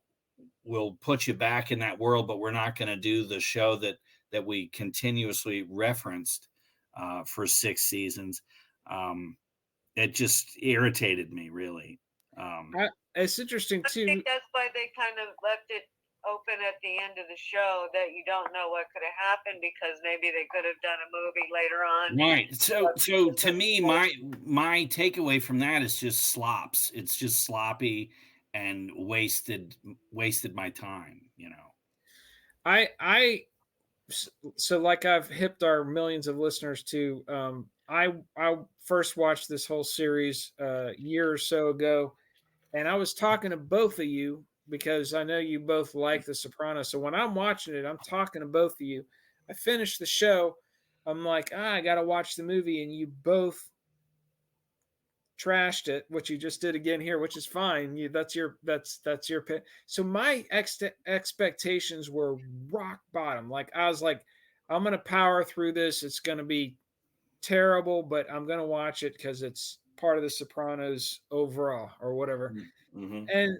S2: put you back in that world, but we're not going to do the show that we continuously referenced for 6 seasons. It just irritated me, really.
S1: It's interesting too.
S3: I think that's why they kind of left it open at the end of the show, that you don't know what could have happened, because maybe they could have done a movie later on.
S2: Right. So to me, my takeaway from that is just slops. It's just sloppy and wasted my time,
S1: So like I've hipped our millions of listeners to, I first watched this whole series a year or so ago, and I was talking to both of you because I know you both like The Sopranos. So when I'm watching it, I'm talking to both of you. I finished the show. I'm like, I got to watch the movie, and you both trashed it, which you just did again here, which is fine. That's your pick. So my expectations were rock bottom. Like I was like, I'm gonna power through this. It's gonna be terrible, but I'm gonna watch it because it's part of the Sopranos overall or whatever.
S2: Mm-hmm.
S1: And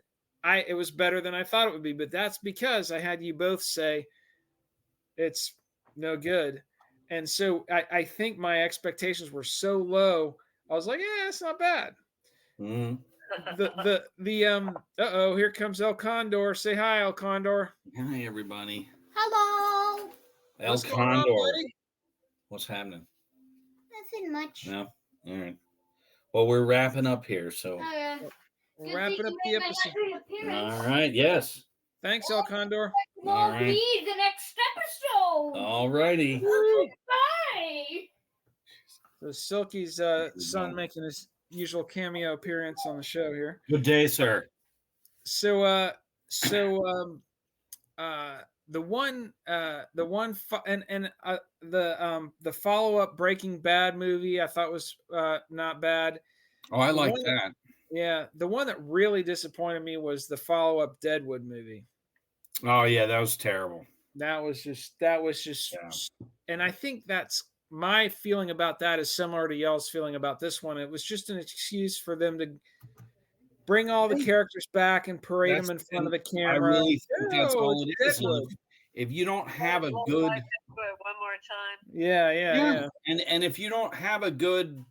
S1: it was better than I thought it would be, but that's because I had you both say it's no good. And so I think my expectations were so low. I was like, yeah, it's not bad.
S2: Mm-hmm.
S1: Here comes El Condor. Say hi, El Condor.
S2: Hi, everybody.
S4: Hello.
S2: El Condor. What's happening?
S4: Nothing much.
S2: No. All right. Well, we're wrapping up here, so
S1: we're wrapping up the episode.
S2: All right. Yes.
S1: Thanks, El Condor.
S4: All right. Be the next episode.
S2: All righty.
S4: Bye.
S1: So Silky's son making his usual cameo appearance on the show here.
S2: Good day, sir.
S1: So the follow-up Breaking Bad movie I thought was not bad.
S2: Oh, I like that.
S1: Yeah, the one that really disappointed me was the follow-up Deadwood movie.
S2: Oh yeah, that was terrible.
S1: That was just yeah. And I think that's my feeling about that is similar to y'all's feeling about this one. It was just an excuse for them to bring all the characters back and parade them in front of the camera.
S2: I really think that's all it is. If you don't have a good
S3: one more time.
S1: Yeah.
S2: And if you don't have a good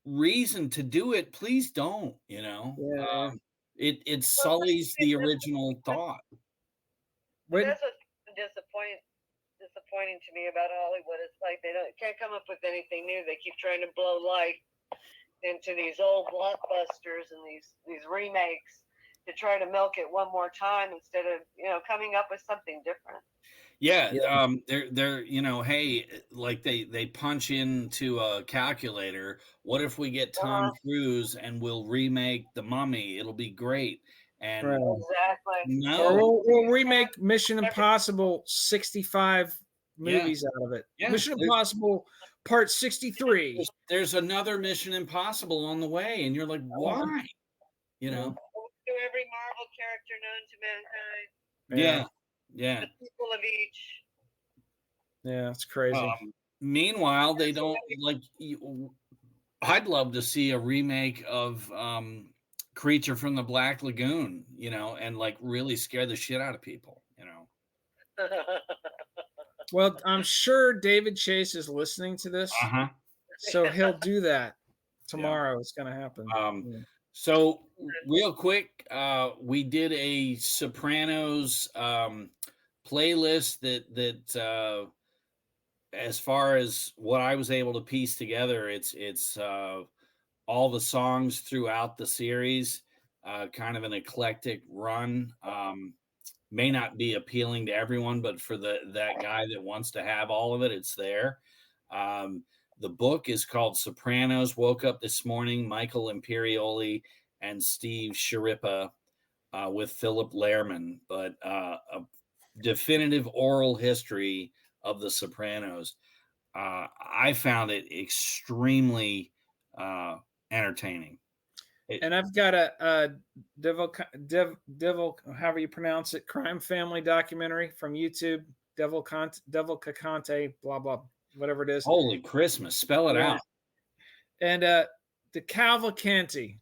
S2: reason to do it, please don't.
S1: Yeah.
S2: It sullies the original thought.
S3: That's what's disappointing to me about Hollywood. It's like they can't come up with anything new. They keep trying to blow life into these old blockbusters and these remakes to try to milk it one more time instead of coming up with something different.
S2: Yeah, they're hey, like they punch into a calculator. What if we get Tom Cruise and we'll remake The Mummy? It'll be great. And
S3: exactly.
S2: No,
S1: we'll remake Mission Impossible 65 movies out of it.
S2: Yeah,
S1: Mission Impossible Part 63.
S2: There's another Mission Impossible on the way, and you're like, why?
S3: To every Marvel character known to mankind.
S2: Yeah.
S3: The people of each.
S1: Yeah, it's crazy.
S2: Meanwhile, they don't like. I'd love to see a remake of Creature from the Black Lagoon, and like really scare the shit out of people,
S1: Well, I'm sure David Chase is listening to this, so he'll do that tomorrow. Yeah. It's going to happen.
S2: So real quick, we did a Sopranos playlist that as far as what I was able to piece together, it's all the songs throughout the series, kind of an eclectic run. May not be appealing to everyone, but for that guy that wants to have all of it, it's there. The book is called Sopranos. Woke Up This Morning, Michael Imperioli and Steve Sharippa with Philip Lehrman, but a definitive oral history of the Sopranos. I found it extremely entertaining.
S1: And I've got a Devil, however you pronounce it, crime family documentary from YouTube. Devil Cacante, blah blah, whatever it is.
S2: Holy Christmas! Spell it out.
S1: And the Cavalcanti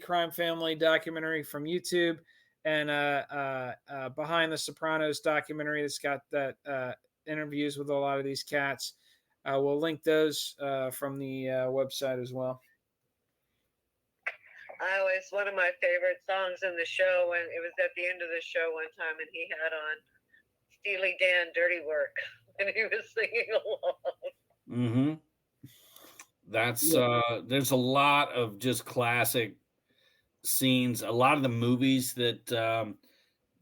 S1: crime family documentary from YouTube, and Behind the Sopranos documentary that's got that interviews with a lot of these cats. We'll link those from the website as well.
S3: One of my favorite songs in the show, when it was at the end of the show one time, and he had on Steely Dan "Dirty Work," and he was singing along.
S2: That's there's a lot of just classic scenes. A lot of the movies that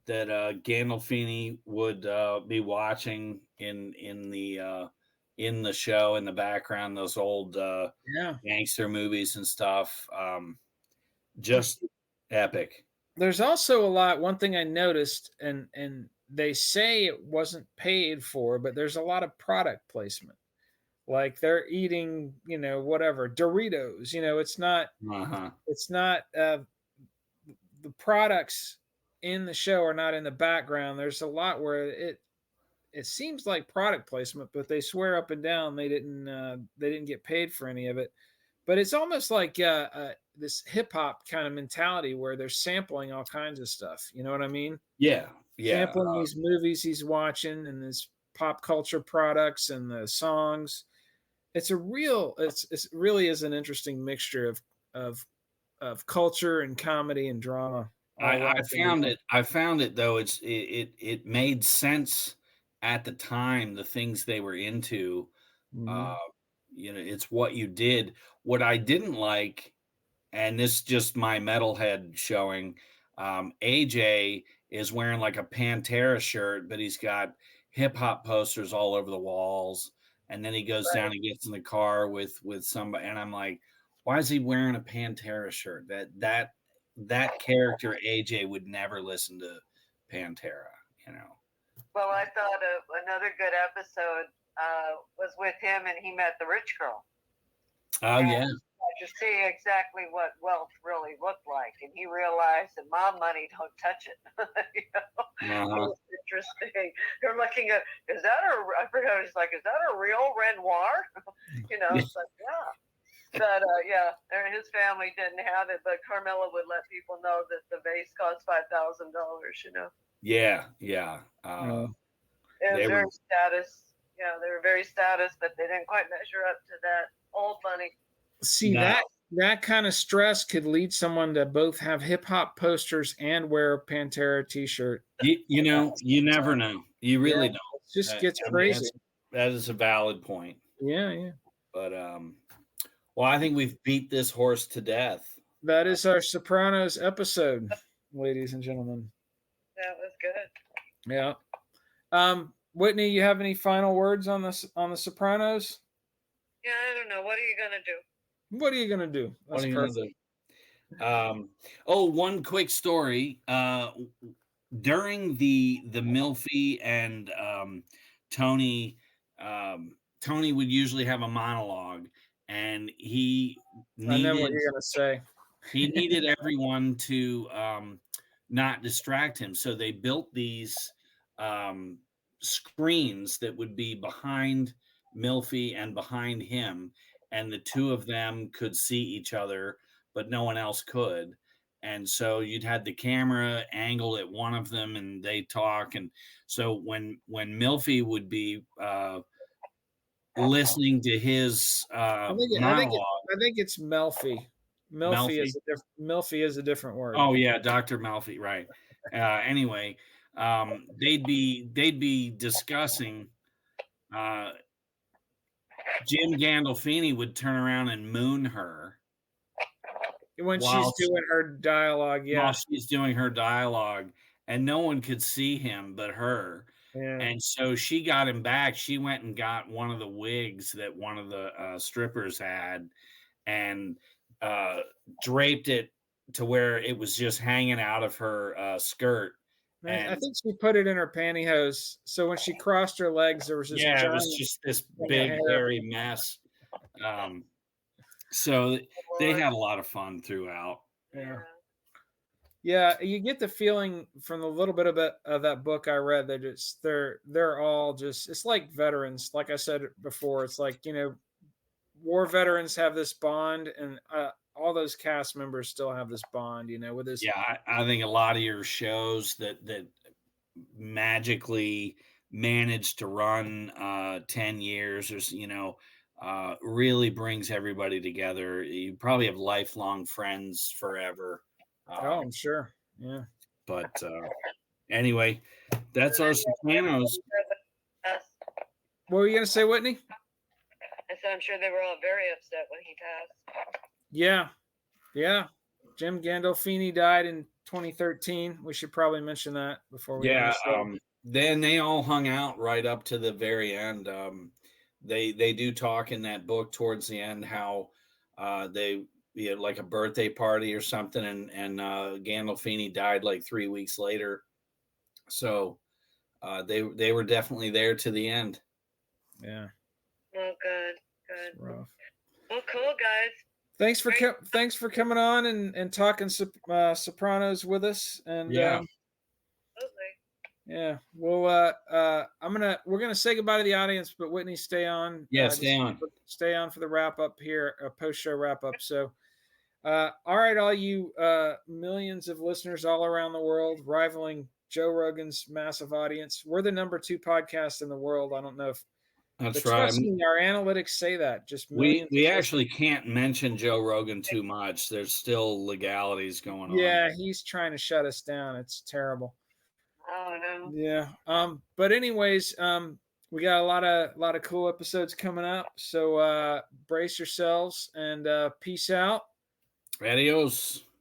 S2: Gandolfini would be watching in the show in the background, those old gangster movies and stuff. Just epic.
S1: There's also a lot. One thing I noticed, and they say it wasn't paid for, but there's a lot of product placement. Like they're eating, whatever Doritos. It's not. It's not. The products in the show are not in the background. There's a lot where it seems like product placement, but they swear up and down they didn't get paid for any of it. But it's almost like this hip hop kind of mentality where they're sampling all kinds of stuff. You know what I mean?
S2: Yeah.
S1: Sampling these movies he's watching and this pop culture products and the songs. It's really is an interesting mixture of culture and comedy and drama.
S2: I found it though. It made sense at the time, the things they were into. It's what you did. What I didn't like, and this is just my metalhead showing, AJ is wearing like a Pantera shirt, but he's got hip hop posters all over the walls. And then he goes down and gets in the car with somebody, and I'm like, why is he wearing a Pantera shirt? That character AJ would never listen to Pantera,
S3: Well, I thought of another good episode was with him, and he met the rich girl.
S2: Oh, yeah.
S3: To see exactly what wealth really looked like, and he realized that mom money don't touch it. It was interesting. They're looking at, I forgot, it's like, is that a real Renoir? It's like, yeah. But his family didn't have it, but Carmela would let people know that the vase cost $5,000.
S2: Yeah.
S3: It was very status. Yeah, they were very status, but they didn't quite measure up to that old money.
S1: See, that kind of stress could lead someone to both have hip hop posters and wear a Pantera t-shirt.
S2: You know, you never know. You really don't.
S1: It just gets
S2: I mean,
S1: crazy.
S2: that is a valid point.
S1: Yeah.
S2: But well, I think we've beat this horse to death.
S1: That is our Sopranos episode, ladies and gentlemen.
S3: That was good.
S1: Yeah. Whitney, you have any final words on the Sopranos?
S3: Yeah, I don't know. What are you gonna do?
S1: What are you gonna do?
S2: What are you gonna do? One quick story. During the Milfy and Tony, Tony would usually have a monologue, and he
S1: I know what
S2: needed
S1: you're gonna say.
S2: he needed everyone to not distract him. So they built these screens that would be behind Milfy and behind him, and the two of them could see each other, but no one else could. And so you'd had the camera angled at one of them, and they talk. And so when Milfy would be listening to his monologue,
S1: I think it's Melfi. Melfi is a different word.
S2: Oh yeah, Dr. Melfi, right? Anyway, they'd be discussing. Jim Gandolfini would turn around and moon her
S1: when she's doing her dialogue. Yeah,
S2: while she's doing her dialogue, and no one could see him but her.
S1: Yeah.
S2: And so she got him back. She went and got one of the wigs that one of the strippers had, and draped it to where it was just hanging out of her skirt.
S1: I think she put it in her pantyhose. So when she crossed her legs, there was this
S2: it was just this big hairy mess. So they had a lot of fun throughout.
S1: Yeah, you get the feeling from the little bit of that book I read that they're all just, it's like veterans. Like I said before, it's like, war veterans have this bond, and all those cast members still have this bond, with this.
S2: Yeah, I think a lot of your shows that magically managed to run 10 years or really brings everybody together. You probably have lifelong friends forever.
S1: I'm sure. Yeah.
S2: But anyway, that's our Sopranos.
S1: What were you going to say, Whitney?
S3: I said I'm sure they were all very upset when he passed.
S1: Yeah. Jim Gandolfini died in 2013. We should probably mention that before we.
S2: Yeah. Then they all hung out right up to the very end. They do talk in that book towards the end how they had like a birthday party or something, and Gandolfini died like 3 weeks later. So they were definitely there to the end.
S1: Yeah.
S3: Oh, good.
S1: Rough.
S3: Well, cool, guys.
S1: Thanks for coming on and talking Sopranos with us. And
S2: yeah.
S1: Yeah. Well, we're gonna say goodbye to the audience, but Whitney, stay on.
S2: Yeah, stay on.
S1: Stay on for the wrap up here, post show wrap up. So, all right, all you millions of listeners all around the world, rivaling Joe Rogan's massive audience. We're the number 2 podcast in the world. I don't know if
S2: that's
S1: but
S2: right.
S1: Trust me, our analytics say that. Just
S2: we actually can't mention Joe Rogan too much. There's still legalities going on.
S1: Yeah, he's trying to shut us down. It's terrible.
S3: Oh no.
S1: Yeah. But anyways, we got a lot of cool episodes coming up. So brace yourselves and peace out.
S2: Adios.